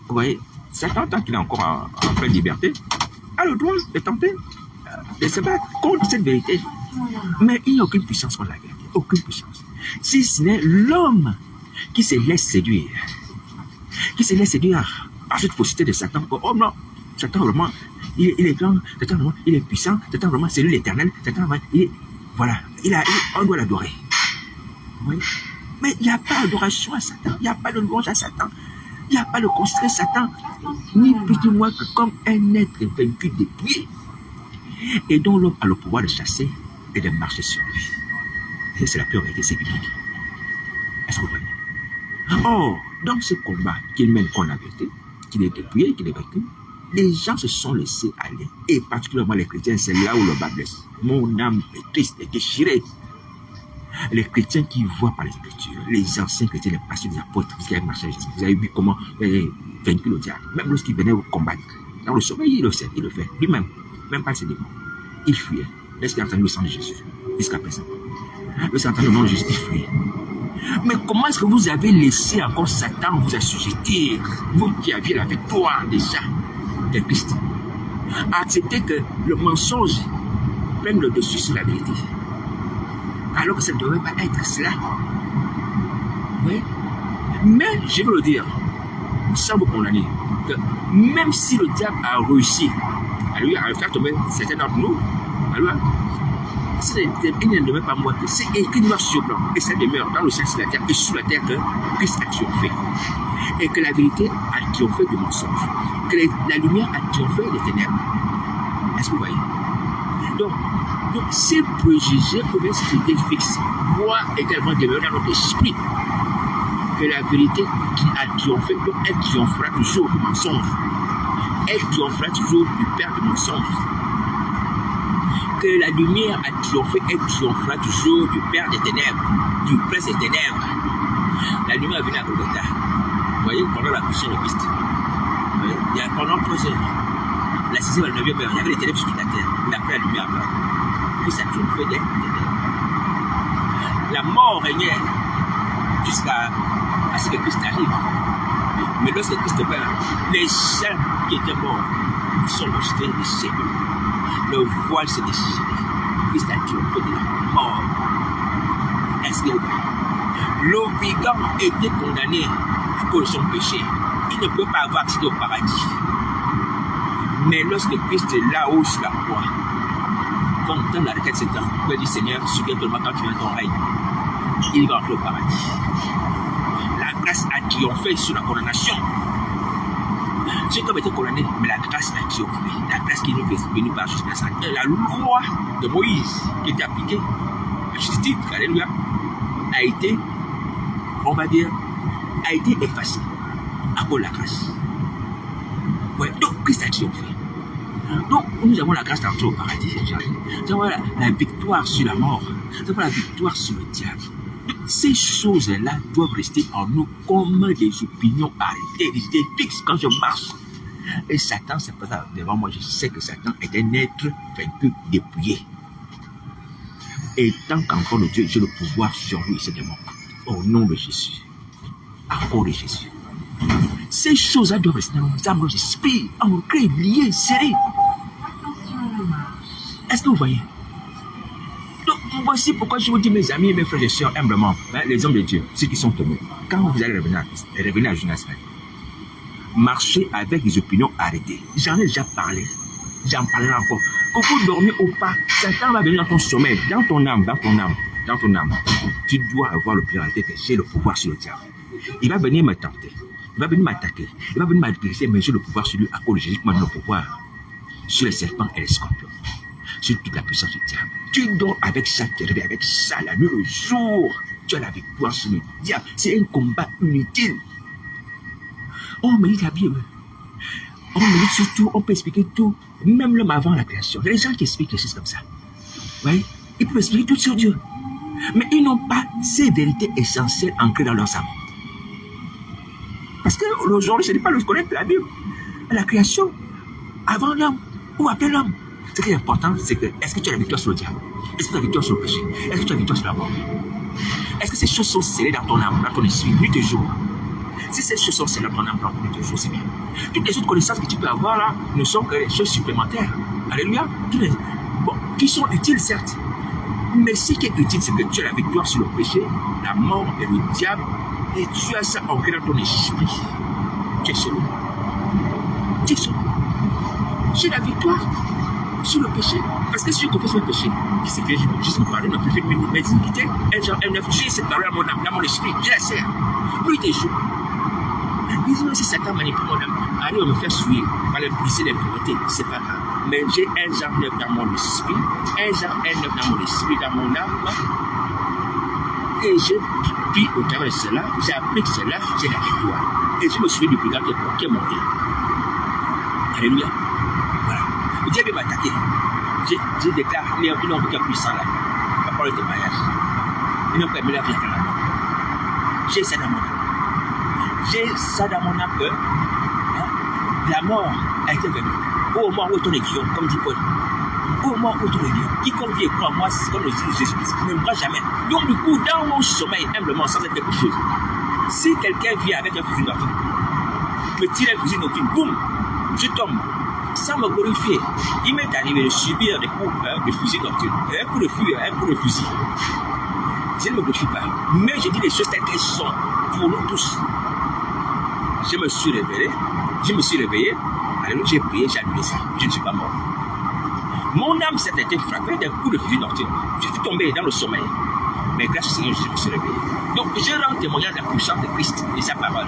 Vous voyez, Satan, tant qu'il est encore en pleine liberté, a le droit de tenter de se battre contre cette vérité. Mais il n'y a aucune puissance contre la vérité. Aucune puissance. Si ce n'est l'homme qui se laisse séduire. Qui se laisse séduire par cette fausseté de Satan. Oh non, Satan vraiment, il est grand. Satan vraiment, il est puissant. Satan vraiment, c'est lui l'éternel. Satan vraiment, il est... Voilà, on doit l'adorer. Oui. Mais il n'y a pas d'adoration à Satan, il n'y a pas de louange à Satan, il n'y a pas de considérer Satan, ni plus ni moins que comme un être vaincu dépouillé, et dont l'homme a le pouvoir de chasser et de marcher sur lui. Et c'est la pure vérité, c'est biblique. Est-ce que vous voyez? Or, dans ce combat qu'il mène contre la vérité, qu'il est dépouillé, qu'il est vaincu, les gens se sont laissés aller, et particulièrement les chrétiens, c'est là où le bas blesse. Mon âme est triste et déchirée. Les chrétiens qui voient par les Écritures, les anciens chrétiens, les pasteurs, les apôtres, qui avaient marché avec Jésus, vous avez vu comment il avait vaincu le diable, même lorsqu'il venait vous combattre. Dans le sommeil, il le sait, il le fait, lui-même, même pas ses démons. Il fuyait. Est-ce qu'il a entendu le sang de Jésus jusqu'à présent? Lorsqu'il a entendu le nom de Jésus, il fuyait. Mais comment est-ce que vous avez laissé encore Satan vous assujettir, vous qui aviez la victoire déjà de Christ, à accepter que le mensonge prenne le dessus sur la vérité? Alors que ça ne devrait pas être cela. Oui. Mais, je veux le dire, sans vous condamner, que même si le diable a réussi à lui faire tomber certains d'entre nous, alors, il ne demeure pas moi que c'est écrit noir sur blanc, et ça demeure dans le ciel sur la terre et sous la terre que Christ a triomphé. Et que la vérité a triomphé du mensonge. Que la lumière a triomphé des ténèbres. Est-ce que vous voyez? Donc, ces préjugés pouvaient se fixer. Moi également demeurer dans notre esprit que la vérité qui a triomphé, donc elle triomphera toujours du mensonge. Elle triomphera toujours du père du mensonge. Que la lumière a triomphé, elle triomphera toujours du père des ténèbres, du prince des ténèbres. La lumière est venue à Golgotha. Vous voyez, pendant la crucifixion de Christ. Il y a pendant 3 heures. La 6e et la 9e heure, il y avait les ténèbres sur toute la terre. Mais après la lumière blanche. Christ a triomphé des ténèbres. La mort régnait jusqu'à ce que Christ arrive. Mais lorsque Christ meurt, les gens qui étaient morts sont rejetés des cellules. Le voile s'est déchiré. Christ a triomphé de la mort. Est-ce que l'obligant était condamné pour son péché? Il ne peut pas avoir accès au paradis. Mais lorsque Christ est là-haut sur la croix, content de la requête de Satan, il peut dire Seigneur, souviens-toi de moi quand tu viens dans ton règne. il va entrer au paradis. La grâce a triomphé sur la condamnation. Cet homme était condamné, mais la grâce a triomphé. La grâce qui nous est venue par Jésus. La loi de Moïse qui était appliquée, la justice, alléluia, a été, on va dire, a été effacée à cause de la grâce. Ouais, donc Christ a triomphé. Donc nous avons la grâce d'entrer au paradis. Nous avons la victoire sur la mort. Nous avons la victoire sur le diable. Ces choses-là doivent rester en nous comme des opinions arrêtées, des idées fixes quand je marche. Et Satan, c'est pour ça, devant moi, je sais que Satan est un être vaincu, dépouillé. Et tant qu'enfant de Dieu, j'ai le pouvoir sur lui, ces démons. Au nom de Jésus. À cause de Jésus. Ces choses-là doivent rester dans nos âmes, dans nos esprits, ancrés, liés, serrés. Est-ce que vous voyez? Donc, voici pourquoi je vous dis, mes amis et mes frères et sœurs, humblement, les hommes de Dieu, ceux qui sont tombés, quand vous allez revenir à Jonas, marchez avec des opinions arrêtées. J'en ai déjà parlé. J'en parlerai encore. Quand vous dormez ou pas, Satan va venir dans ton sommeil, dans ton âme. Tu dois avoir l'opinion arrêtée que j'ai le pouvoir sur le diable. Il va venir me tenter. Il va venir m'attaquer. Il va venir m'agresser, mais j'ai le pouvoir sur lui à cause de Jésus qui m'a donné le pouvoir sur les serpents et les scorpions. Sur toute la puissance du diable. Tu dors avec ça, tu réveilles avec ça la nuit, le jour. Tu as la victoire sur le diable. C'est un combat inutile. On médite la Bible. On médite sur tout, on peut expliquer tout. Même l'homme avant la création. Les gens qui expliquent les choses comme ça. Oui, ils peuvent expliquer tout sur Dieu. Mais ils n'ont pas ces vérités essentielles ancrées dans leurs âmes. Parce que aujourd'hui, ce n'est pas le connaître la Bible. La création, avant l'homme, ou après l'homme. Ce qui est important, c'est que, est-ce que tu as la victoire sur le diable? Est-ce que tu as la victoire sur le péché? Est-ce que tu as la victoire sur la mort? Est-ce que ces choses sont scellées dans ton âme, dans ton esprit, nuit et jour? Si ces choses sont scellées dans ton âme, dans nuit et jour, c'est bien. Toutes les autres connaissances que tu peux avoir là ne sont que des choses supplémentaires. Alléluia. Qui sont utiles, certes. Mais ce qui est utile, c'est que tu as la victoire sur le péché, la mort et le diable, et tu as ça ancré dans ton esprit. Tu es sauvé. Tu es sauvé. J'ai la victoire sur le péché. Parce que si je confesse le péché, c'est que Jésus me pardonne, plus vite mes iniquités. 1 Jean 1,9, j'ai cette parole dans mon âme, dans mon esprit, j'ai la serre. Nuit et jour. Disons si Satan manipule mon âme, allez, on me fait souiller, on va les briser, les puretés, c'est pas grave. Mais j'ai 1 Jean 9 dans mon esprit, 1 Jean 1,9 dans mon esprit, dans mon âme. Et j'ai pris au travers de cela, j'ai appris que cela, j'ai la victoire. Et je me souviens du brigand qui est monté. Alléluia. Voilà. Le diable m'a attaqué. J'ai déclaré, ils n'ont aucun puissant là. La parole de témoignage. Ils n'ont pas aimé la vie qu'à la mort. J'ai ça dans mon âme. J'ai ça dans mon âme que la mort a été vaincue. Ô mort, où est ton aiguillon, comme dit Paul. Ô mort, où est ton aiguillon. Quiconque vit et croit en moi, c'est comme le dit Jésus-Christ. Il ne mourra jamais. Donc du coup, dans mon sommeil, humblement, sans être quelque chose, si quelqu'un vient avec un fusil nocturne, me tire un fusil nocturne, boum, je tombe. Sans me glorifier, il m'est arrivé de subir des coups de fusil nocturne, un coup de fusil, un coup de fusil. Je ne me glorifie pas, mais je dis les choses telles qu'elles sont pour nous tous. Je me suis réveillé, alors j'ai prié, j'ai annulé ça, je ne suis pas mort. Mon âme s'est été frappée d'un coup de fusil nocturne. Je suis tombé dans le sommeil, mais grâce au Seigneur, je me suis réveillé. Donc je rends témoignage de la puissance de Christ et sa parole.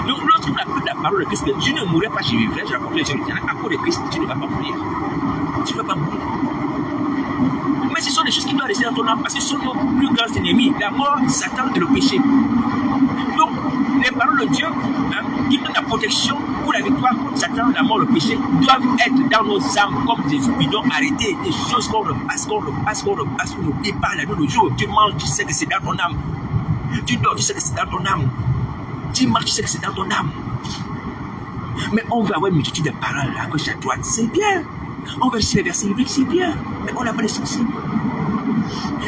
Donc lorsqu'on a pris la parole de Christ, je ne mourrai pas, je vivrai, je raconterai les gens à cause de Christ, tu ne vas pas mourir. Tu ne vas pas mourir. Mais ce sont des choses qui doivent rester dans ton âme parce que ce sont nos plus grands ennemis, la mort, Satan et le péché. Donc, les paroles de Dieu qui donnent la protection pour la victoire contre Satan, la mort, le péché, doivent être dans nos âmes comme des opinions arrêtées, des choses qu'on repasse, qu'on n'oublie pas la nuit, le jour. Tu manges, tu sais que c'est dans ton âme. Tu dors, tu sais que c'est dans ton âme. Tu marches, tu sais que c'est dans ton âme. Mais on va avoir une multitude de paroles à gauche, à droite, c'est bien. On va essayer les versets bibliques, c'est bien. Mais on n'a pas les soucis.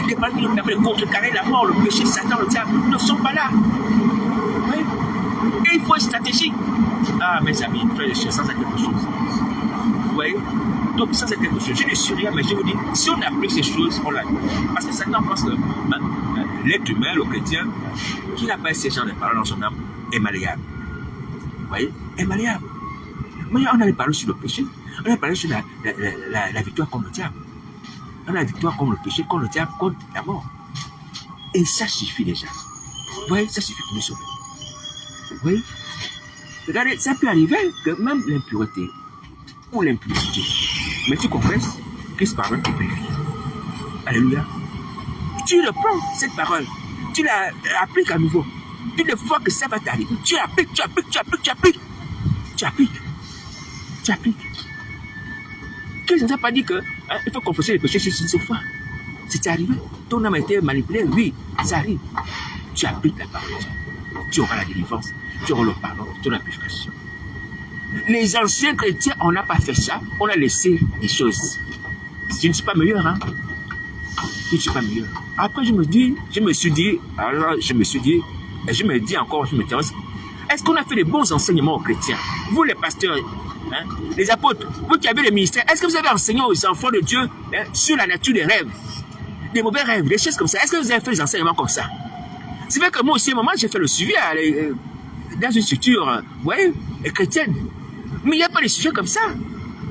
Les paroles qui nous permettent de contrecarrer la mort, le péché, Satan, le diable, ne sont pas là. Oui. Et il faut une stratégie. Ah, mes amis, frères et sœurs, ça c'est quelque chose. Vous voyez? Donc, ça c'est quelque chose. Je ne suis rien, mais je vous dis, si on applique ces choses, on l'a. Parce que Satan pense que l'être humain, le chrétien, qui n'a pas ces genres de paroles dans son âme, est malléable. Vous voyez? Est malléable. Mais on a les paroles sur le péché. On a parlé sur la victoire contre le diable. On a la victoire contre le péché, contre le diable, contre la mort. Et ça suffit déjà. Vous voyez, ça suffit pour nous sauver. Vous voyez? Regardez, ça peut arriver que même l'impureté ou l'impudicité, mais tu confesses, Christ pardonne et purifie. Alléluia. Tu reprends cette parole, tu l'appliques à nouveau. Toutes les fois que ça va t'arriver, tu appliques. Christ ne t'a pas dit qu'il faut confesser les péchés 6 fois. C'est arrivé. Ton âme a été manipulée, oui, ça arrive. Tu appliques la parole. Tu auras la délivrance, tu auras le pardon, tu auras la purification. Les anciens chrétiens, on n'a pas fait ça, on a laissé des choses. Je ne suis pas meilleur, hein. Je ne suis pas meilleur. Après, je me suis dit, et je me dis encore, je me dis, est-ce qu'on a fait les bons enseignements aux chrétiens? Vous, les pasteurs, hein, les apôtres, vous qui avez le ministère, est-ce que vous avez enseigné aux enfants de Dieu sur la nature des rêves, des mauvais rêves, des choses comme ça? Est-ce que vous avez fait des enseignements comme ça? C'est vrai que moi aussi, à un moment, j'ai fait le suivi dans une structure, vous voyez, chrétienne. Mais il n'y a pas de sujets comme ça.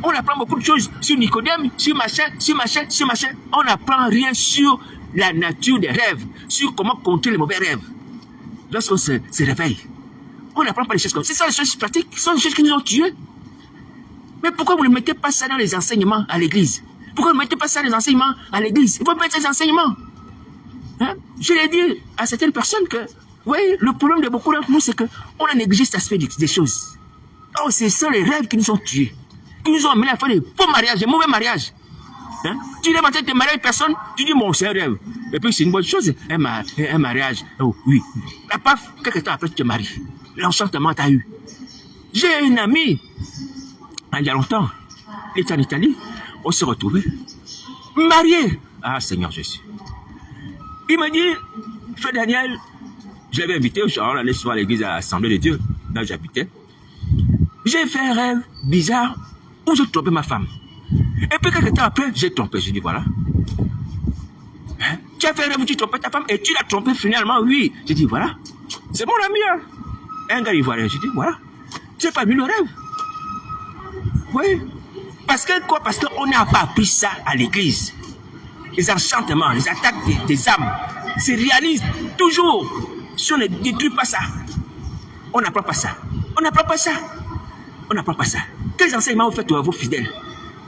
On apprend beaucoup de choses sur Nicodème, sur machin. On n'apprend rien sur la nature des rêves, sur comment compter les mauvais rêves. Lorsqu'on se réveille, on n'apprend pas les choses comme ça. Ce sont des choses pratiques, ce sont des choses qui nous ont tués. Mais pourquoi vous ne mettez pas ça dans les enseignements à l'église? Pourquoi vous ne mettez pas ça dans les enseignements à l'église? Il faut mettre ces enseignements. Hein? Je l'ai dit à certaines personnes que, oui, le problème de beaucoup d'entre nous, c'est qu'on a négligé cet aspect des choses. Oh, c'est ça les rêves qui nous ont tués, qui nous ont amenés à faire des faux mariages, des mauvais mariages. Hein? Tu dis, tu te maries avec personne, tu dis, bon, c'est un rêve. Et puis c'est une bonne chose, un mariage. Oh, oui. La paf, quelques temps après, tu te maries. L'enchantement t'a eu. J'ai une amie, il y a longtemps, elle était en Italie, on s'est retrouvés, mariés. Ah, Seigneur Jésus. Il m'a dit, Frère Daniel, je l'avais invité, on allait souvent à l'église à l'Assemblée de Dieu, là où j'habitais. J'ai fait un rêve bizarre où j'ai trompé ma femme. Et puis quelques temps après, j'ai trompé. J'ai dit, voilà. Hein? Tu as fait un rêve où tu trompais ta femme et tu l'as trompé finalement, oui. J'ai dit, voilà. C'est mon ami, hein. Un gars ivoirien. J'ai dit, voilà. Tu n'as pas vu le rêve. Oui. Parce que quoi? Parce qu'on n'a pas appris ça à l'église. Les enchantements, les attaques des âmes se réalisent toujours si on ne détruit pas ça. On n'apprend pas ça. On n'apprend pas ça. On n'apprend pas ça. Quels enseignements vous faites à vos fidèles?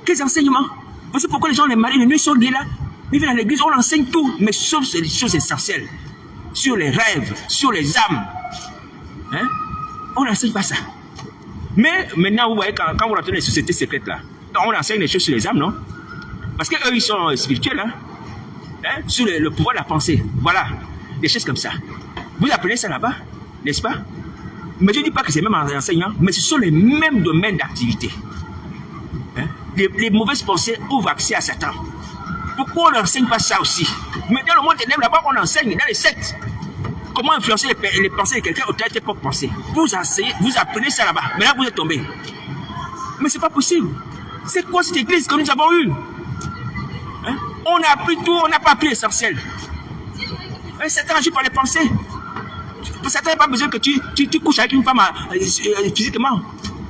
Quels enseignements? Vous savez pourquoi les gens, les maris, les nuits sont liés là? Ils viennent à l'église, on enseigne tout, mais sauf sur les choses essentielles. Sur les rêves, sur les âmes. Hein? On n'enseigne pas ça. Mais maintenant, vous voyez, quand vous rentrez dans les sociétés secrètes là, on enseigne les choses sur les âmes, non? Parce qu'eux, ils sont spirituels, hein? Hein? Sur le pouvoir de la pensée. Voilà. Des choses comme ça. Vous apprenez ça là-bas, n'est-ce pas? Mais je ne dis pas que c'est même en enseignant, mais ce sont les mêmes domaines d'activité. Hein? Les mauvaises pensées ouvrent accès à Satan. Pourquoi on n'enseigne pas ça aussi? Mais dans le monde ténèbre, là-bas, on enseigne dans les sectes. Comment influencer les pensées de quelqu'un au travers de tes propres pensées? Vous enseignez, vous apprenez ça là-bas. Mais là, vous êtes tombé. Mais c'est pas possible. C'est quoi cette église que nous avons eue? Hein? On a appris tout, on n'a pas appris l'essentiel. Hein? Satan agit par les pensées. Satan n'a pas besoin que tu couches avec une femme physiquement.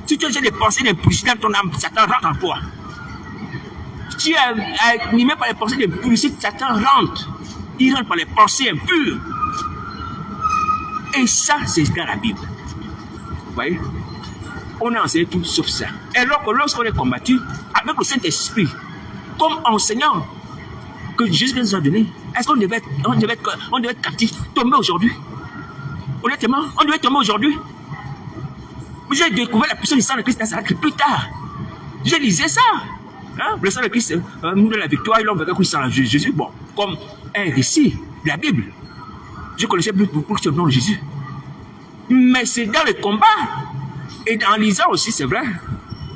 Si tu as des pensées d'impulsité dans ton âme, Satan rentre en toi. Tu es animé par les pensées d'impulsité, Satan rentre. Il rentre par les pensées impures. Et ça, c'est dans la Bible. Vous voyez? On a enseigné tout sauf ça. Et alors que lorsqu'on est combattu avec le Saint-Esprit, comme enseignant que Jésus nous a donné, est-ce qu'on devait être captif, tomber aujourd'hui? Honnêtement, on devait tomber aujourd'hui. J'ai découvert la puissance du sang de Christ plus tard. Je lisais ça. Hein? Le sang de Christ nous donne la victoire, il enverra Christ en Jésus. Bon, comme un récit de la Bible. Je connaissais beaucoup le nom de Jésus. Mais c'est dans le combat. Et en lisant aussi, c'est vrai,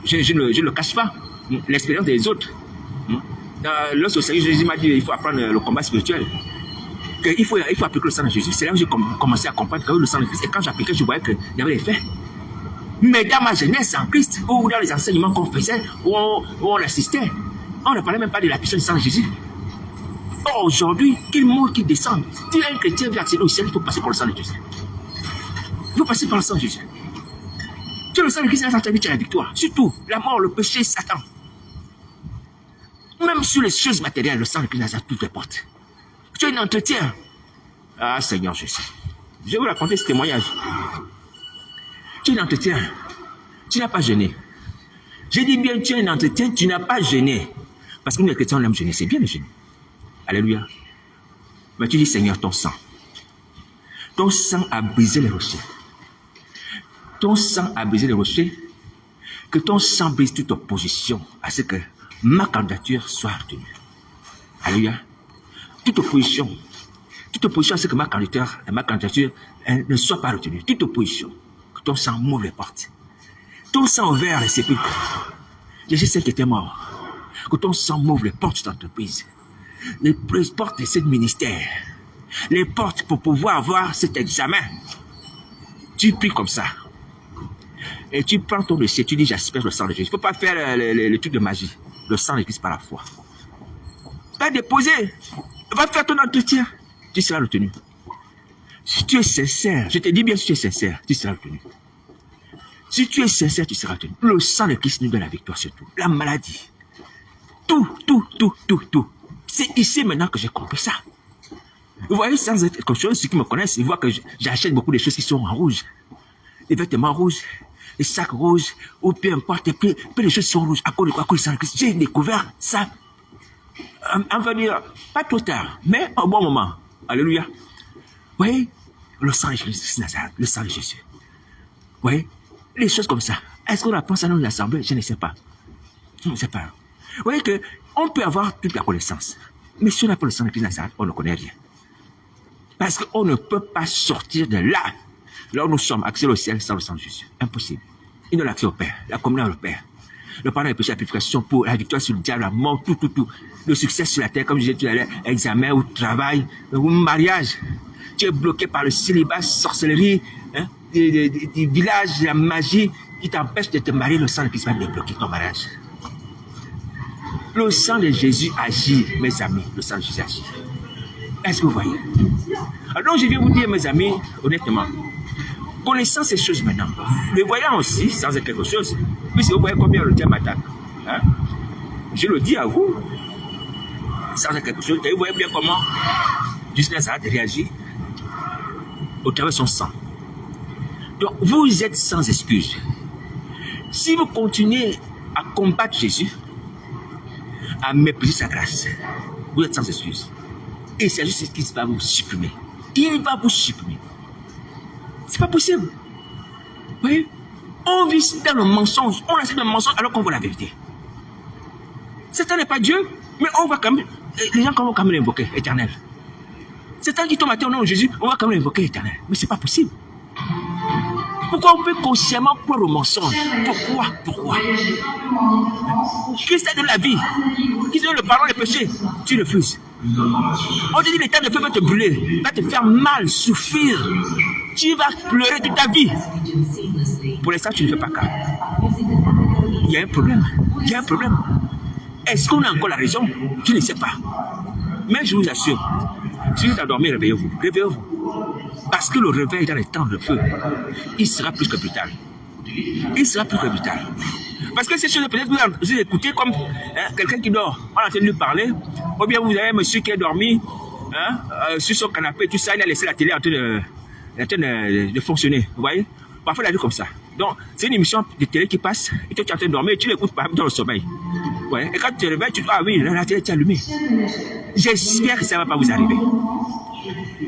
je ne le cache pas, l'expérience des autres. Lorsque le Seigneur Jésus m'a dit qu'il faut apprendre le combat spirituel, qu'il faut appliquer le sang de Jésus, c'est là où j'ai commencé à comprendre que le sang de Christ. Et quand j'appliquais, je voyais qu'il y avait des faits. Mais dans ma jeunesse en Christ, ou dans les enseignements qu'on faisait, où on assistait, on ne parlait même pas de la puissance du sang de Jésus. Or, aujourd'hui, qu'il monte, qu'il descende, si un chrétien veut accéder au ciel, il faut passer par le sang de Jésus. Il faut passer par le sang de Jésus. Tu as le sang de Christ, tu as la victoire. Surtout, la mort, le péché, Satan. Même sur les choses matérielles, le sang de Christ a toutes les portes. Tu as un entretien. Ah, Seigneur Jésus. Je vais vous raconter ce témoignage. Tu es en entretien. Tu n'as pas jeûné. J'ai dit bien, tu es en entretien, tu n'as pas jeûné. Parce que nous, les chrétiens, on aime jeûner. C'est bien le jeûner. Alléluia. Mais tu dis, Seigneur, ton sang. Ton sang a brisé les rochers. Ton sang a brisé les rochers. Que ton sang brise toute opposition à ce que ma candidature soit retenue. Alléluia. Toute opposition à ce que ma candidature ne soit pas retenue. Toute opposition. Que ton sang m'ouvre les portes. Ton sang ouvert les sépulcres. Jésus sait qu'il était mort. Que ton sang m'ouvre les portes d'entreprise. Les portes de ce ministère. Les portes pour pouvoir avoir cet examen. Tu pries comme ça. Et tu prends ton dossier, tu dis j'asperge le sang de Jésus. Il ne faut pas faire le truc de magie. Le sang de Christ par la foi. Va déposer. Va faire ton entretien. Tu seras retenu. Si tu es sincère, je te dis bien si tu es sincère, tu seras retenu. Si tu es sincère, tu seras retenu. Le sang de Christ nous donne la victoire sur tout. La maladie. Tout. C'est ici maintenant que j'ai compris ça. Vous voyez, sans être quelque chose, ceux qui me connaissent, ils voient que j'achète beaucoup de choses qui sont en rouge. Les vêtements rouges, les sacs rouges, ou peu importe, peu de choses sont rouges. À cause de quoi, j'ai découvert ça. On va dire, pas trop tard, mais au bon moment. Alléluia. Vous voyez, le sang de Jésus, Nazareth, le sang de Jésus. Vous voyez, les choses comme ça. Est-ce qu'on apprend ça dans l'assemblée? Je ne sais pas. Je ne sais pas. Vous voyez qu'on peut avoir toute la connaissance. Mais si on n'a pas le sang de Christ Nazareth, on ne connaît rien. Parce qu'on ne peut pas sortir de là. Là où nous sommes, accès au ciel sans le sang de Jésus. Impossible. Il donne l'accès au Père, la communion au Père. Le pardon des péchés, la purification pour la victoire sur le diable, la mort, tout. Le succès sur la terre, comme je disais tout à l'heure, examen ou travail ou mariage. Tu es bloqué par le célibat, sorcellerie, hein, des villages, la magie qui t'empêche de te marier. Le sang de Christ va débloquer ton mariage. Le sang de Jésus agit, mes amis. Le sang de Jésus agit. Est-ce que vous voyez? Alors, je viens vous dire, mes amis, honnêtement, connaissant ces choses maintenant, les voyant aussi, sans être quelque chose, mais si vous voyez combien le diable m'attaque, hein, je le dis à vous, sans être quelque chose, et vous voyez bien comment Jésus Nazareth réagit au travers de son sang. Donc, vous êtes sans excuse. Si vous continuez à combattre Jésus, à mépriser sa grâce, vous êtes sans excuse. Et c'est juste ce qui va vous supprimer. Il va vous supprimer. C'est pas possible. Vous voyez? On vit dans le mensonge. On essaie de mensonge alors qu'on voit la vérité. Satan n'est pas Dieu, mais on va quand même. Les gens vont quand même l'invoquer, éternel. Satan qui tombe à terre au nom de Jésus, on va quand même l'invoquer, éternel. Mais c'est pas possible. Pourquoi on peut consciemment croire au mensonge? Pourquoi? Christ a donné la vie. Christ donne le pardon des péchés. Tu refuses. On te dit l'état de feu va te brûler, va te faire mal, souffrir. Tu vas pleurer toute ta vie. Pour l'instant, tu ne fais pas cas. Il y a un problème. Est-ce qu'on a encore la raison? Je ne sais pas. Mais je vous assure, si vous êtes endormi, réveillez-vous. Parce que le réveil dans les temps de feu, il sera plus que brutal. Parce que ces choses, peut-être vous écoutez comme quelqu'un qui dort. On a entendu lui parler. Ou bien vous avez un monsieur qui est dormi sur son canapé, tout ça, il a laissé la télé en train de fonctionner. Vous voyez? Parfois, il a vu comme ça. Donc, c'est une émission de télé qui passe, et toi, tu es en train de dormir, et tu l'écoutes par exemple dans le sommeil. Ouais. Et quand tu te réveilles, tu dis, ah oui, la télé est allumée. J'espère que ça ne va pas vous arriver.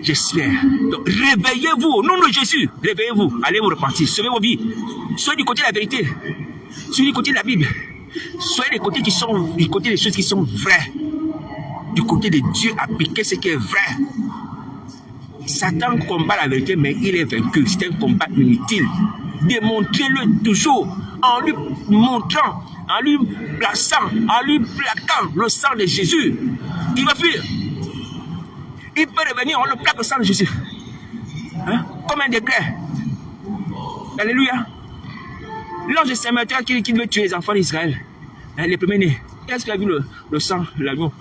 J'espère. Donc, réveillez-vous au nom de Jésus. Réveillez-vous. Allez vous repentir. Sauvez vos vies. Soyez du côté de la vérité. Soyez du côté de la Bible. Soyez du côté des choses qui sont vraies. Du côté de Dieu, appliquez ce qui est vrai. Satan combat la vérité, mais il est vaincu. C'est un combat inutile. Démontrez-le toujours en lui montrant, en lui plaçant, en lui plaquant le sang de Jésus. Il va fuir. Il peut revenir, on le plaque le sang de Jésus. Hein? Comme un décret. Alléluia. L'ange de Saint-Martin qui veut tuer les enfants d'Israël, hein, les premiers-nés. Est-ce qu'il a vu le sang, l'agneau?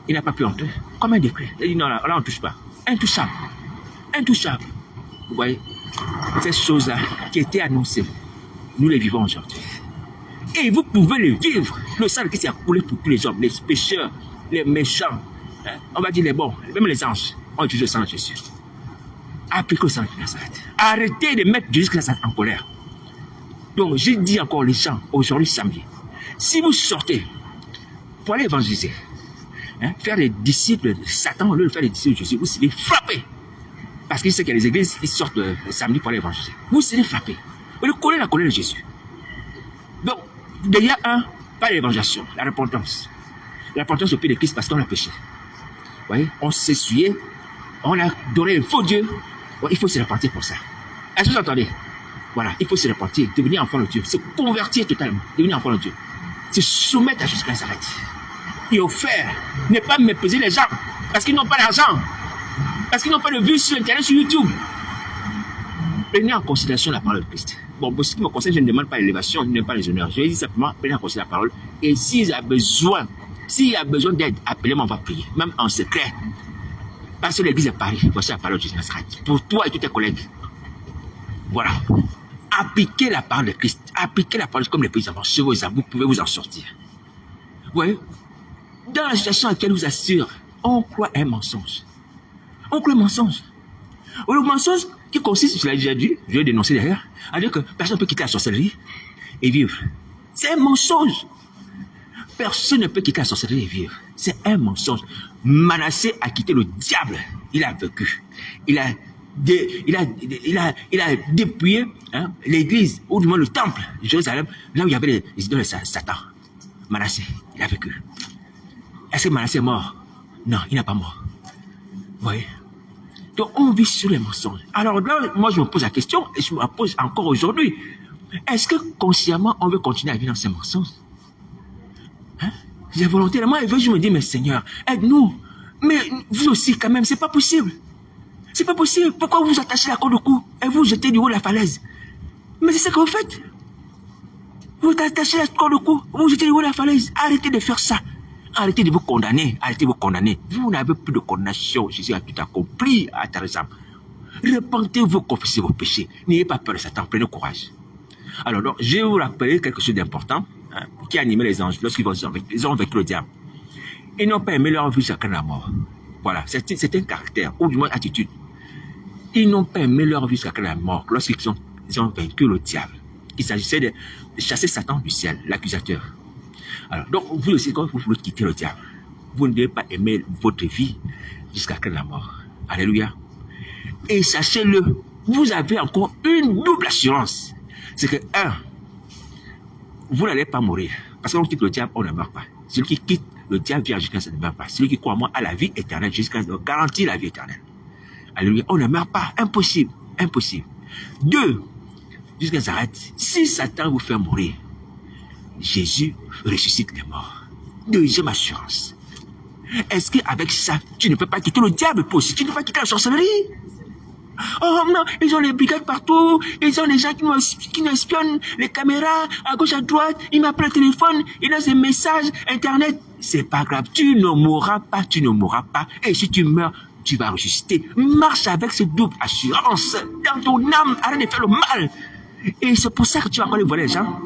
Il n'a pas pu entrer. Comme un décret. Il dit non, là on ne touche pas. Intouchable. Vous voyez, ces choses-là qui étaient annoncées, nous les vivons aujourd'hui. Et vous pouvez les vivre. Le sang de Christ a coulé pour tous les hommes, les pécheurs, les méchants. Hein? On va dire les bons, même les anges. on utilise le sang de Jésus. Appliquez le sang de Nazareth. Arrêtez de mettre Jésus en colère. Donc, je dis encore les gens, aujourd'hui, samedi, si vous sortez pour aller évangéliser, faire des disciples de Satan, au lieu de faire des disciples de Jésus, vous serez frappés. Parce qu'il sait qu'il y a des églises qui sortent le samedi pour aller évangéliser. Vous serez frappés. Vous connaissez la colère de Jésus. Donc, déjà, pas l'évangélisation, la repentance. La repentance au pied de Christ parce qu'on a péché. Vous voyez, on s'est essuyé, on a adoré un faux Dieu. Bon, il faut se repentir pour ça. Est-ce que vous entendez? Voilà, il faut se repentir, devenir enfant de Dieu, se convertir totalement, devenir enfant de Dieu. Se soumettre à Jésus Christ, s'arrête. Et offert, ne pas mépriser les gens, parce qu'ils n'ont pas d'argent, parce qu'ils n'ont pas de vues sur Internet, sur YouTube. Prenez en considération la parole de Christ. Bon, pour ce qui me concerne, je ne demande pas l'élévation, je ne demande pas les honneurs. Je vais dire simplement, prenez en considération la parole. Et s'il y a besoin d'aide, appelez-moi, on va prier, même en secret. Parce que l'église est Paris, voici la parole de Jésus Nazareth. Pour toi et tous tes collègues. Voilà. Appliquez la parole de Christ. Appliquez la parole comme les pays avant. Sur vos âmes, vous pouvez vous en sortir. Vous voyez? Dans la situation à laquelle vous assure, on croit un mensonge. On croit un mensonge. Le mensonge qui consiste, je l'ai déjà dit, je vais dénoncer derrière, à dire que personne ne peut quitter la sorcellerie et vivre. C'est un mensonge. Personne ne peut quitter la sorcellerie et vivre. C'est un mensonge. Manassé a quitté le diable. Il a vécu. Il a dépouillé l'église, ou du moins le temple de Jérusalem, là où il y avait les idoles de Satan. Manassé, il a vécu. Est-ce que Manassé est mort? Non, il n'est pas mort. Vous voyez? Donc on vit sur les mensonges. Alors là, moi je me pose la question, et je me la pose encore aujourd'hui. Est-ce que consciemment on veut continuer à vivre dans ces mensonges? J'ai volontairement, et je me dis, mais Seigneur, aide-nous. Mais vous aussi, quand même, c'est pas possible. C'est pas possible. Pourquoi vous attachez la corde au cou et vous jetez du haut de la falaise? Mais c'est ce que vous faites. Vous attachez la corde au cou, vous jetez du haut de la falaise. Arrêtez de faire ça. Arrêtez de vous condamner. Arrêtez de vous condamner. Vous n'avez plus de condamnation. Jésus a tout accompli à Tarzan. Repentez-vous, confessez vos péchés. N'ayez pas peur de Satan. Prenez courage. Alors, donc, je vais vous rappeler quelque chose d'important qui animait les anges lorsqu'ils ont vécu le diable. Ils n'ont pas aimé leur vie jusqu'à la mort. Voilà, c'est un caractère, ou du moins attitude. Ils n'ont pas aimé leur vie jusqu'à la mort lorsqu'ils ont vaincu le diable. Il s'agissait de chasser Satan du ciel, l'accusateur. Alors, donc, vous aussi, quand vous voulez quitter le diable, vous ne devez pas aimer votre vie jusqu'à la mort. Alléluia. Et sachez-le, vous avez encore une double assurance. C'est que, vous n'allez pas mourir. Parce qu'on quitte le diable, on ne meurt pas. Celui qui quitte le diable vient jusqu'à ce ne meurt pas. Celui qui croit en moi a la vie éternelle, jusqu'à ce garantit la vie éternelle. Alléluia. On ne meurt pas. Impossible. Impossible. 2. Jusqu'à s'arrête. Si Satan vous fait mourir, Jésus ressuscite les morts. Deuxième assurance. Est-ce qu'avec ça, tu ne peux pas quitter le diable toi aussi? Tu ne peux pas quitter la sorcellerie? Oh non, ils ont les brigades partout, ils ont les gens qui nous espionnent, les caméras à gauche à droite, ils m'appellent le téléphone, ils ont des messages, internet. C'est pas grave, tu ne mourras pas, tu ne mourras pas. Et si tu meurs, tu vas ressusciter. Marche avec cette double assurance dans ton âme, arrête de faire le mal. Et c'est pour ça que tu vas aller voler les gens.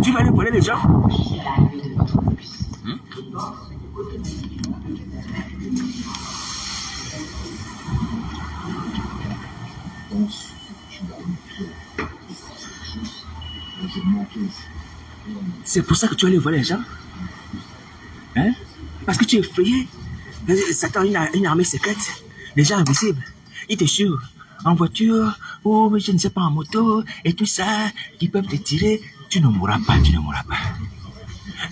Tu vas aller voler les gens. C'est pour ça que tu vas aller voler les gens. Hein? Parce que tu es effrayé. Satan a une armée secrète. Les gens invisibles. Ils te suivent en voiture ou je ne sais pas en moto et tout ça. Qui peuvent te tirer. Tu ne mourras pas, tu ne mourras pas.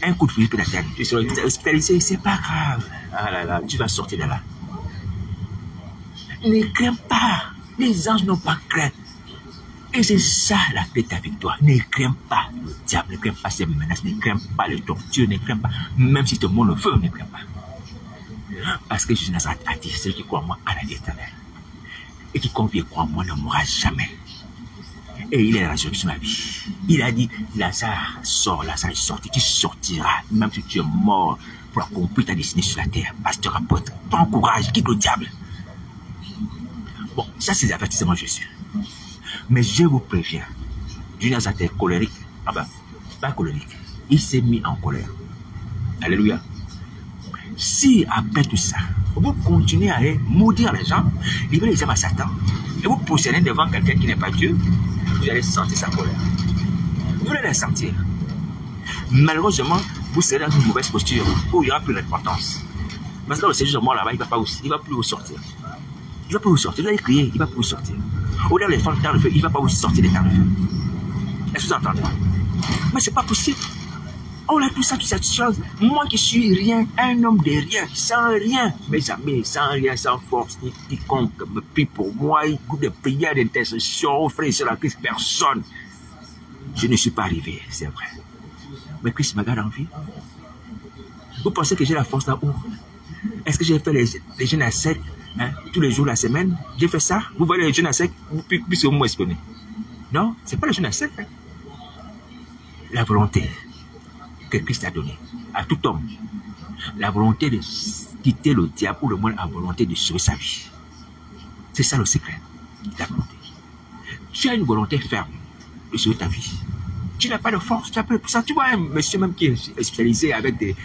Un coup de fusil peut t'atteindre. Tu seras hospitalisé, c'est pas grave. Ah là là, tu vas sortir de là. Ne crains pas. Les anges n'ont pas craint. Et c'est ça la clé de ta victoire. Ne crains pas le diable, ne crains pas ses menaces, ne crains pas le torture, ne crains pas, même si te montre le feu, ne crains pas. Parce que Jésus Nazareth a dit, celui qui croit en moi a la vie éternelle. Et qui confie et croit en moi ne mourra jamais. Et il est la résurrection de la vie. Il a dit, Lazare sort, Lazare est sorti, tu sortiras, même si tu es mort, pour accomplir ta destinée sur la terre. Pasteur, apôtre, prends courage, quitte le diable. Bon, ça c'est l'avertissement de Jésus. Mais je vous préviens, Jésus Nazareth est colérique. Ah ben, pas colérique. Il s'est mis en colère. Alléluia. Si après tout ça, vous continuez à aller maudire les gens, livrer les âmes à Satan, et vous positionnez devant quelqu'un qui n'est pas Dieu, vous allez sentir sa colère. Vous allez la sentir. Malheureusement, vous serez dans une mauvaise posture où il n'y aura plus d'importance. Parce que le Seigneur mort là-bas, il ne va plus vous sortir. Il ne va plus vous sortir. Vous allez crier, il ne va plus vous sortir. Au-delà des temps de feu, il ne va pas vous sortir des temps de feu. Est-ce que vous entendez? Mais ce n'est pas possible. On a tout ça, toute cette chose. Moi qui suis rien, un homme de rien, sans rien, mes amis, sans rien, sans force, ni quiconque me prie pour moi, écoute de prières, d'intercession, frère et sœurs, à Christ, personne. Je ne suis pas arrivé, c'est vrai. Mais Christ me garde en vie. Vous pensez que j'ai la force là-haut? Est-ce que j'ai fait les jeûnes à sec tous les jours de la semaine? J'ai fait ça? Vous voyez les jeûnes à sec? Puisque vous m'exprimez. Non, ce n'est pas les jeûnes à sec. La volonté que Christ a donnée à tout homme. La volonté de quitter le diable ou le monde, la volonté de sauver sa vie. C'est ça le secret. La volonté. Tu as une volonté ferme de sauver ta vie. Tu n'as pas de force, tu n'as pas de puissance. Tu vois un monsieur même qui est spécialisé avec des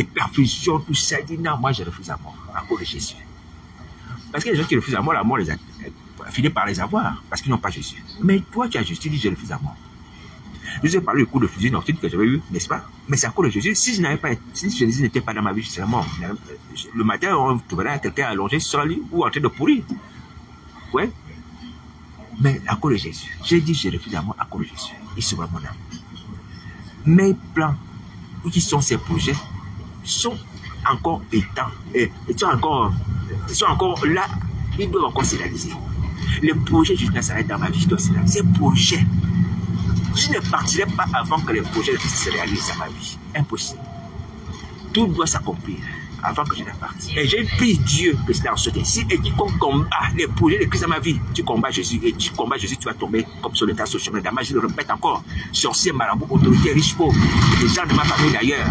perfusions, tout ça, il dit non, moi je refuse la mort à cause de Jésus. Parce que les gens qui refusent la mort les a fini par les avoir parce qu'ils n'ont pas Jésus. Mais toi, tu as Jésus, tu dis je refuse la mort. Je vous ai parlé du coup de fusil nocturne que j'avais eu, n'est-ce pas? Mais c'est à cause de Jésus. Si Jésus n'était pas dans ma vie, je serais mort. Le matin, on trouverait quelqu'un allongé sur la lit ou en train de pourrir. Ouais. Mais à cause de Jésus. J'ai dit je refuse la mort à cause de Jésus. Il sauvera mon âme. Mes plans, qui sont ces projets, sont encore étants. Ils sont encore là. Ils doivent encore se réaliser. Les projets de Nazareth dans ma vie doivent se réaliser. Ces projets. Je ne partirai pas avant que les projets se réalisent dans ma vie. Impossible. Tout doit s'accomplir avant que je ne parte. Et j'ai pris Dieu que c'est en ce ici. Et quiconque combat les projets de Christ dans ma vie, tu combats Jésus. Et tu combats Jésus, tu vas tomber comme sur le tas sur le chemin de Damas. Je le répète encore. Sorciers, marabouts, autorités, riches, pauvres, des gens de ma famille d'ailleurs.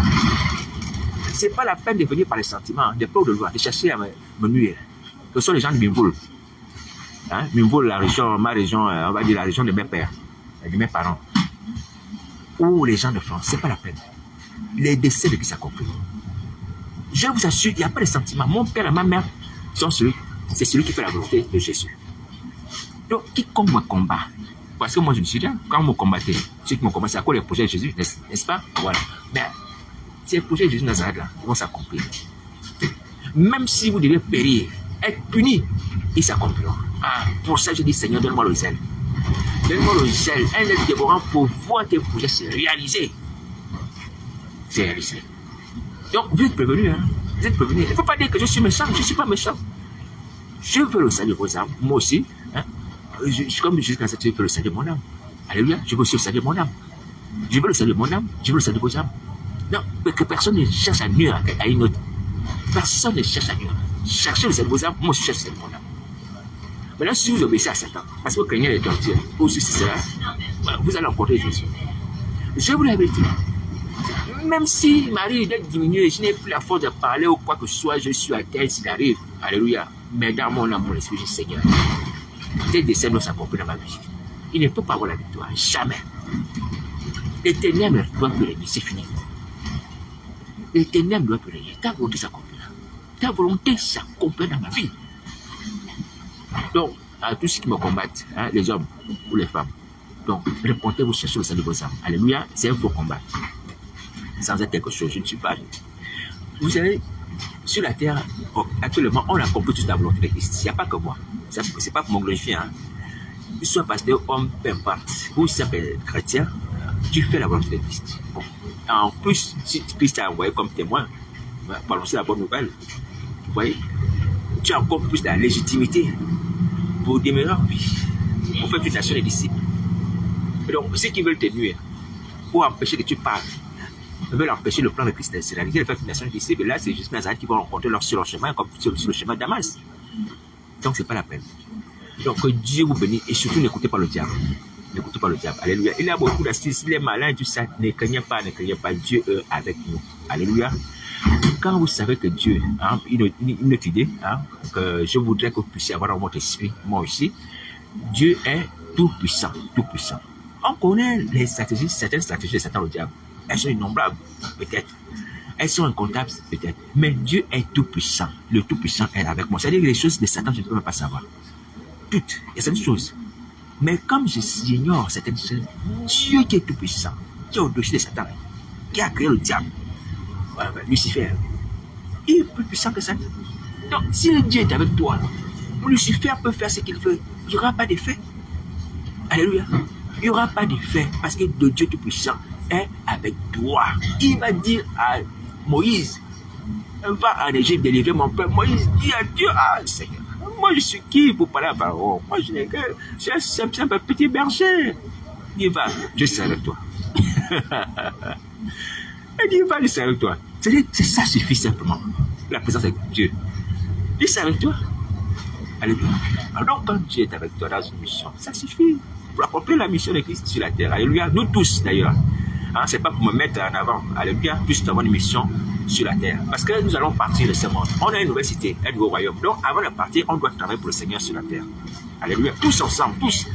Ce n'est pas la peine de venir par les sentiments, des peurs de loi, de chercher à me nuire. Ce sont les gens de Mimvoul. Mimvoul, ma région, on va dire la région de mes pères, de mes parents. Ou les gens de France, ce n'est pas la peine. Les décès de qui s'accomplissent. Je vous assure, il n'y a pas de sentiments. Mon père et ma mère c'est celui qui fait la volonté de Jésus. Donc, quiconque me combat, parce que moi je ne suis rien, quand vous me combattez, ceux qui me combattent, c'est à cause des projets de Jésus, n'est-ce pas? Voilà. Mais ces projets de Jésus Nazareth là vont s'accomplir. Même si vous devez périr, être puni, ils s'accompliront. Pour ça, je dis Seigneur, donne-moi le zèle. Donne-moi le zèle, un aide dévorant pour voir tes projets se réaliser. C'est réalisé. Donc, vous êtes prévenus, vous êtes prévenus. Il ne faut pas dire que je suis méchant, je ne suis pas méchant. Je veux le salut de vos âmes, moi aussi. Comme jusqu'à cette, je veux le salut de mon âme. Alléluia, je veux aussi le salut de mon âme. Je veux le salut de mon âme, je veux le salut de vos âmes. Non, que personne ne cherche à nuire à une autre. Personne ne cherche à nuire. Cherchez le salut de vos âmes, moi aussi je cherche le salut de mon âme. Maintenant, si vous obéissez à Satan, parce que vous craignez les tortures, ou si c'est cela, vous allez rencontrer Jésus. Je vous l'avais dit. Même si il m'arrive d'être diminué, je n'ai plus la force de parler ou quoi que ce soit, je suis à terre s'il arrive. Alléluia. Mais dans mon âme, mon esprit, je dis Seigneur, tes décès doivent s'accomplir dans ma vie. Il ne peut pas avoir la victoire. Jamais. Les ténèbres ne doivent plus régner. C'est fini. Les ténèbres ne doivent plus régner. Ta volonté s'accomplit. Ta volonté s'accomplit dans ma vie. Donc, à tous ceux qui me combattent, les hommes ou les femmes, donc, répondez-vous chercher le salut de vos âmes. Alléluia. C'est un faux combat. Sans être quelque chose, je ne suis pas. Vous savez, sur la terre, actuellement, on a compris toute la volonté de Christ. Il n'y a pas que moi. Ce n'est pas pour me glorifier. Que tu sois pasteur, homme, peu importe. Vous, si tu es chrétien, tu fais la volonté de Christ. En plus, si Christ t'a envoyé comme témoin, pour annoncer la bonne nouvelle, vous voyez, tu as encore plus de la légitimité pour demeurer en vie, pour faire une nation des disciples. Et donc, ceux qui veulent te nuire, pour empêcher que tu parles, veulent empêcher le plan de Christ de se réaliser, de faire une nation des disciples, et là, c'est juste Nazareth qui vont rencontrer sur leur chemin, comme sur le chemin de Damas. Donc, ce n'est pas la peine. Donc, que Dieu vous bénisse, et surtout, n'écoutez pas le diable. N'écoutez pas le diable. Alléluia. Il a beaucoup d'astuces, il est malin et tout ça. Ne craignez pas, Dieu est avec nous. Alléluia. Quand vous savez que Dieu, une autre idée, que je voudrais que vous puissiez avoir dans votre esprit, moi aussi, Dieu est tout puissant, tout puissant. On connaît les stratégies, certaines stratégies de Satan le diable. Elles sont innombrables, peut-être. Elles sont incomptables peut-être. Mais Dieu est tout puissant. Le tout puissant est avec moi. C'est-à-dire que les choses de Satan, je ne peux même pas savoir. Toutes. Il y a certaines choses. Mais comme j'ignore certaines choses, Dieu qui est tout puissant, qui est au-dessus de Satan, qui a créé le diable, Lucifer, il est plus puissant que Satan. Donc, si Dieu est avec toi, Lucifer peut faire ce qu'il veut. Il n'y aura pas d'effet. Alléluia. Il n'y aura pas d'effet parce que le Dieu tout-puissant est avec toi. Il va dire à Moïse, va en Égypte délivrer mon peuple. Moïse dit à Dieu, ah Seigneur, moi je suis qui pour parler à Pharaon? Moi je n'ai que, je suis un simple petit berger. Il va, je serai avec toi. Il dit, va, je serai avec toi. C'est ça suffit simplement. La présence de Dieu. Il est avec toi. Alléluia. Alors quand Dieu est avec toi dans une mission, ça suffit pour accomplir la mission de Christ sur la terre. Alléluia. Nous tous d'ailleurs. Hein, c'est pas pour me mettre en avant. Alléluia. Tous nous avons une mission sur la terre. Parce que nous allons partir de ce monde. On a une nouvelle cité, un nouveau royaume. Donc avant de partir, on doit travailler pour le Seigneur sur la terre. Alléluia. Tous ensemble, tous.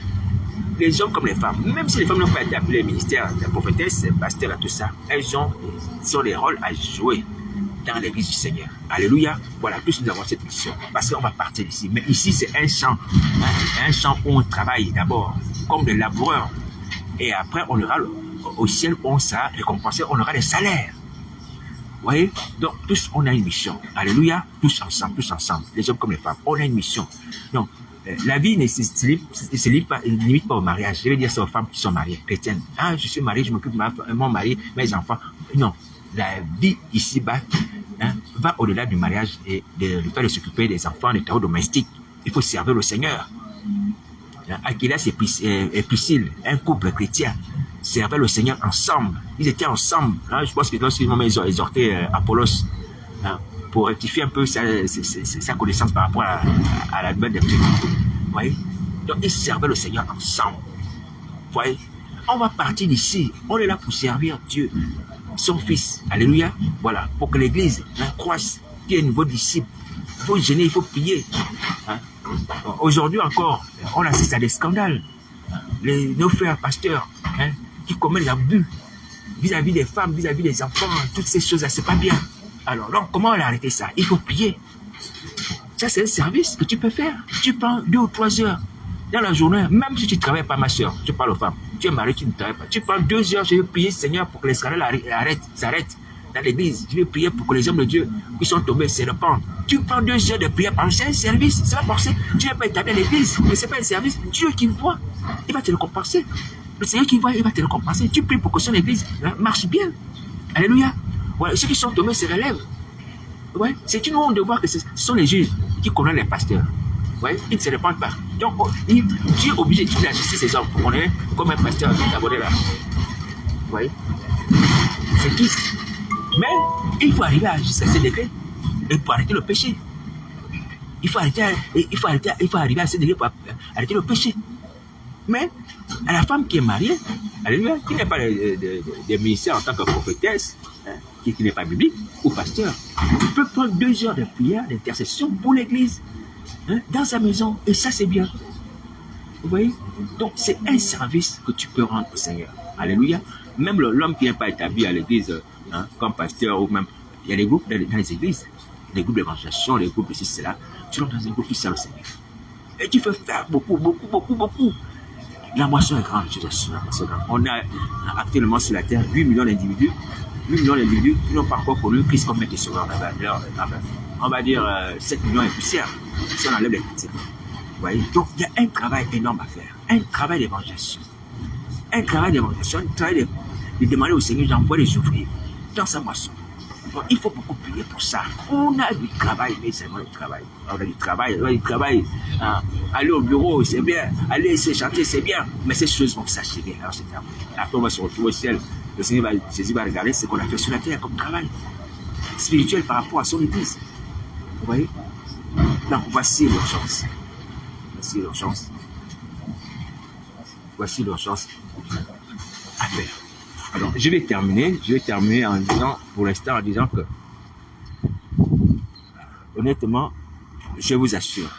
Les hommes comme les femmes. Même si les femmes n'ont pas été appelées ministères, les prophétesses, les pasteurs et tout ça, elles ont des rôles à jouer dans l'église du Seigneur. Alléluia. Voilà, tous nous avons cette mission. Parce qu'on va partir d'ici. Mais ici, c'est un champ. Un champ où on travaille d'abord comme des laboureurs. Et après, on aura au ciel où on sera récompensé, on aura des salaires. Vous voyez? Donc, tous, on a une mission. Alléluia. Tous ensemble, les hommes comme les femmes. On a une mission. Donc, la vie ne se limite pas au mariage. Je veux dire, c'est aux femmes qui sont mariées, chrétiennes. Ah, je suis marié, je m'occupe de mon mari, mes enfants. Non. La vie ici-bas va au-delà du mariage et du fait de s'occuper des enfants, des travaux domestiques. Il faut servir le Seigneur. Aquilas et Priscille, un couple chrétien, servaient le Seigneur ensemble. Ils étaient ensemble. Je pense que lorsqu'ils ont exhorté Apollos pour rectifier un peu sa connaissance par rapport à la nouvelle doctrine. Vous voyez? Donc ils servaient le Seigneur ensemble. Vous voyez? On va partir d'ici. On est là pour servir Dieu, son Fils. Alléluia. Voilà. Pour que l'Église croisse, qu'il y ait un nouveau disciple. Il faut gêner, il faut prier. Aujourd'hui encore, on assiste à des scandales. Nos frères pasteurs qui commettent l'abus vis-à-vis des femmes, vis-à-vis des enfants, toutes ces choses-là, c'est pas bien. Alors, donc, comment arrêter ça? Il faut prier. Ça, c'est un service que tu peux faire. Tu prends 2 ou 3 heures dans la journée, même si tu ne travailles pas, ma soeur, je parle aux femmes, tu es marié, tu ne travailles pas. Tu prends 2 heures, je vais prier, Seigneur, pour que les scandales s'arrêtent dans l'église. Je vais prier pour que les hommes de Dieu qui sont tombés se répandent. Tu prends 2 heures de prière par c'est un service. C'est pas forcé. Tu n'es pas établi à l'église, mais ce n'est pas un service. Dieu qui voit, il va te récompenser. Le Seigneur qui voit, il va te récompenser. Tu pries pour que son église marche bien. Alléluia. Ouais, ceux qui sont tombés se relèvent. Ouais, c'est une honte de voir que ce sont les juges qui connaissent les pasteurs. Ouais, ils ne se répandent pas. Donc, Dieu est obligé d'assister ces hommes pour qu'on ait comme un pasteur abonné là. Vous voyez? C'est triste. Mais il faut arriver jusqu'à ce degré. Et pour arrêter le péché. Il faut arriver à ce degré pour arrêter le péché. Mais à la femme qui est mariée, alléluia, qui n'est pas de ministère en tant que prophétesse, qui n'est pas biblique ou pasteur, peut prendre 2 heures de prière, d'intercession pour l'église, dans sa maison, et ça c'est bien. Vous voyez? Donc c'est un service que tu peux rendre au Seigneur. Alléluia. Même l'homme qui n'est pas établi à l'église, comme pasteur, ou même, il y a des groupes dans les églises, des groupes d'évangélisation, des groupes de ceci, cela, tu rentres dans un groupe qui sert le Seigneur. Et tu peux faire beaucoup. La moisson est grande, je t'assure, la moisson est grande. On a actuellement sur la terre 8 millions d'individus qui n'ont pas encore connu Christ comme maître et sauveur. On va dire 7 millions et poussières si on enlève les chrétiens. Vous voyez? Donc il y a un travail énorme à faire, un travail d'évangélisation. Un travail de demander au Seigneur d'envoyer les ouvriers dans sa moisson. Donc, il faut beaucoup prier pour ça. On a du travail, mais c'est vraiment du travail. On a du travail. Aller au bureau, c'est bien. Aller se chanter, c'est bien. Mais ces choses vont s'achever. Alors, c'est terminé. Après, on va se retrouver au ciel. Le Seigneur Jésus va regarder ce qu'on a fait sur la terre comme travail spirituel par rapport à son église. Vous voyez? Donc, voici l'urgence. Voici l'urgence à faire. Alors, je vais terminer en disant, pour l'instant, en disant que, honnêtement, je vous assure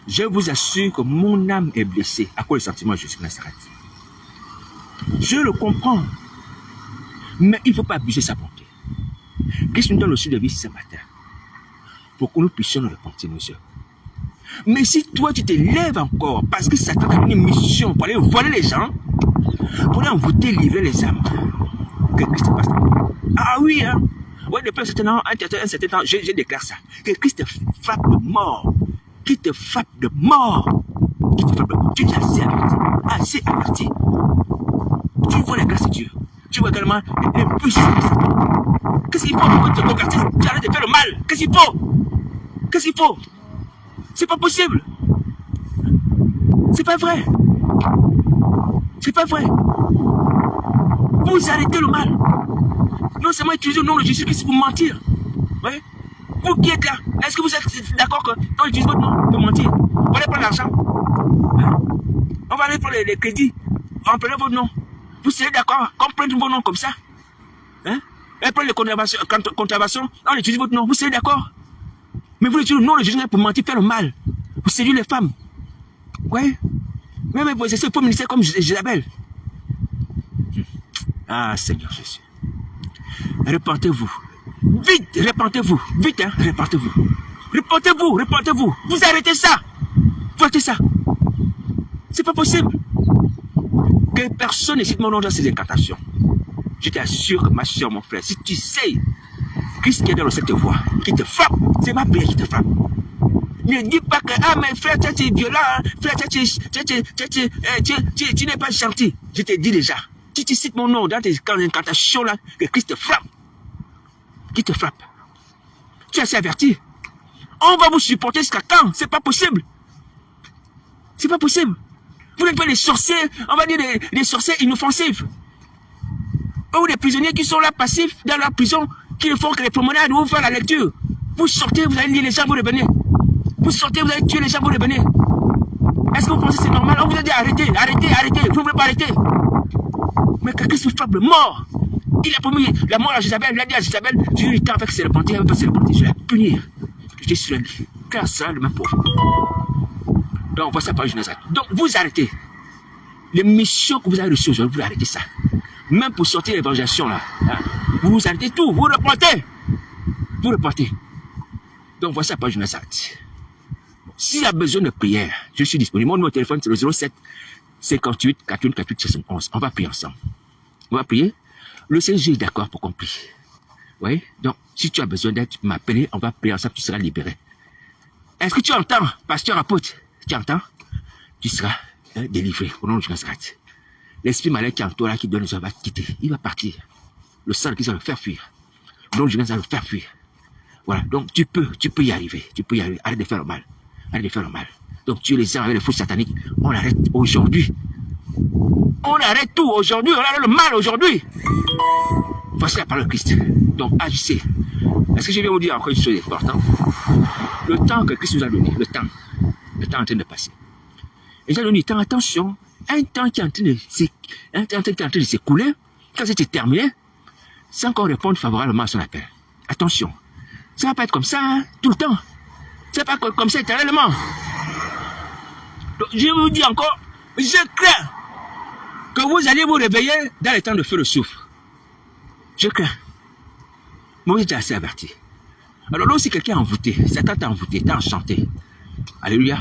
que mon âme est blessée à cause du sentiment de Jésus de Nazareth. Je le comprends, mais il ne faut pas abuser sa bonté. Christ nous donne le souffle de vie ce matin. Pour que nous puissions nous repentir, nos yeux. Mais si toi, tu te lèves encore, parce que Satan t'a donné une mission pour aller voler les gens, pour aller envoûter, livrer les âmes, que Christ passe. Ah oui, hein. Ouais, depuis un certain temps, je déclare ça. Que Christ te frappe de mort. Qui te frappe de mort. Qui te frappe de mort. Tu es assez averti. Assez averti. Tu vois la grâce de Dieu. Tu vois également les puissances de Satan. Qu'est-ce qu'il faut pour te convertir? Tu arrêtes de faire le mal. Qu'est-ce qu'il faut? Qu'est-ce qu'il faut? C'est pas possible. C'est pas vrai. C'est pas vrai. Vous arrêtez le mal. Non seulement utiliser le nom de Jésus-Christ pour mentir. Oui. Vous qui êtes là, est-ce que vous êtes d'accord qu'on utilise votre nom pour mentir? On va aller prendre l'argent. Hein? On va aller prendre les crédits. On prend votre nom. Vous serez d'accord qu'on prenne vos noms comme ça? Hein? Et prendre les contraventions, on utilise votre nom. Vous serez d'accord? Mais vous utilisez le nom de Jésus pour mentir, faire le mal. Vous séduisez les femmes. Oui. Même vous exercez le faux ministère comme Jézabel. Ah, Seigneur Jésus. Repentez-vous. Vite, repentez-vous. Vite, hein, repentez-vous. Repentez-vous, repentez-vous. Vous arrêtez ça. Vous arrêtez ça. C'est pas possible. Que personne ne cite mon nom dans ces incantations. Je t'assure, ma soeur, mon frère, si tu sais Christ qui est dans cette voie, qui te frappe, c'est ma prière qui te frappe. Ne dis pas que, ah, mais frère, tu es violent, frère, tu n'es pas gentil. Je te dis déjà. Si tu cites mon nom dans tes incantations là, que Christ te frappe. Qui te frappe. Tu es assez averti. On va vous supporter jusqu'à quand? C'est pas possible. C'est pas possible. Vous n'êtes pas des sorciers, on va dire des sorciers inoffensifs. Ou des prisonniers qui sont là passifs dans leur prison, qui ne font que les promenades ou faire la lecture. Vous sortez, vous allez lire les gens, vous revenez. Vous sortez, vous allez tuer les gens, vous revenez. Est-ce que vous pensez que c'est normal? On vous a dit arrêtez, arrêtez, arrêtez. Vous ne voulez pas arrêter. Mais quelqu'un se frappe de mort. Il a promis la mort à Jézabel. Il a dit à Jézabel, j'ai eu le temps avec ses repentis, il ne veut pas se repentir. Je vais la punir. Je suis lui. Car ça, le même pauvre. Donc, voici la parole de Nazareth. Donc, vous arrêtez. Les missions que vous avez reçues aujourd'hui, vous arrêtez ça. Même pour sortir l'évangélisation, là. Hein, vous arrêtez tout. Vous reportez. Vous reportez. Donc, voici la parole de Nazareth. S'il y a besoin de prière, je suis disponible. Mon numéro de téléphone, c'est le 07 58 48 48 71. On va prier ensemble. On va prier. Le Seigneur est d'accord pour qu'on prie. Oui? Donc, si tu as besoin d'aide, tu peux m'appeler. On va prier ensemble, tu seras libéré. Est-ce que tu entends, pasteur apôtre? Tu entends? Tu seras délivré au nom de Nazareth. L'esprit malin qui est en toi là, qui donne les hommes, va quitter. Il va partir. Le sang qui va le faire fuir. Le nom de Jésus va le faire fuir. Voilà. Donc, tu peux y arriver. Tu peux y arriver. Arrête de faire le mal. Arrête de faire le mal. Donc, tu es les armes avec les fous sataniques. On arrête aujourd'hui. On arrête tout aujourd'hui. On arrête le mal aujourd'hui. Voici la parole de Christ. Donc, agissez. Est-ce que je vais vous dire encore une chose importante? Le temps que Christ nous a donné, le temps est en train de passer. Et j'ai donné du temps, attention, un temps qui est en train de s'écouler, quand c'était terminé, sans qu'on réponde favorablement à son appel. Attention, ça ne va pas être comme ça, hein, tout le temps. Ça ne va pas être comme ça éternellement. Donc, je vous dis encore, je crains que vous allez vous réveiller dans le temps de feu le souffle. Je crains. Moi, j'étais assez averti. Alors là, si quelqu'un est envoûté, Satan t'a envoûté, t'a enchanté. Alléluia.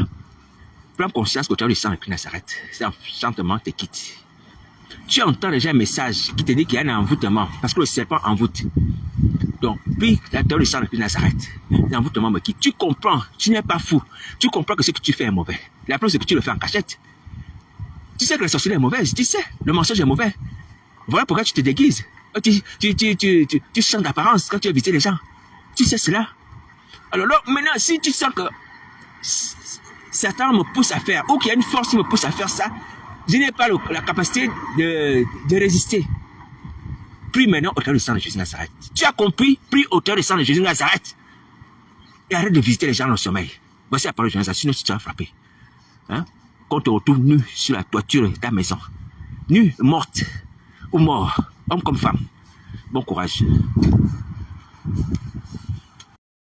Prends conscience que tu as le sang de Christ s'arrête. C'est enchantement te quitte. Tu entends déjà un message qui te dit qu'il y a un envoûtement, parce que le serpent envoûte. Donc, puis, tu as le sang de Christ s'arrête. L'envoûtement me quitte. Tu comprends, tu n'es pas fou. Tu comprends que ce que tu fais est mauvais. La preuve, c'est que tu le fais en cachette. Tu sais que la sorcellerie est mauvaise, tu sais, le mensonge est mauvais. Voilà pourquoi tu te déguises. Tu changes d'apparence quand tu as visité les gens. Tu sais cela. Alors là, maintenant, si tu sens que Satan me pousse à faire, ou qu'il y a une force qui me pousse à faire ça, je n'ai pas la capacité de résister. Prie maintenant au temps du sang de Jésus Nazareth. Tu as compris? Prie au temps du sang de Jésus Nazareth. Et arrête de visiter les gens dans le sommeil. Voici la parole de Nazareth, sinon tu seras frappé. Hein? Quand tu te retrouves nu sur la toiture de ta maison, nu, morte ou mort, homme comme femme, bon courage.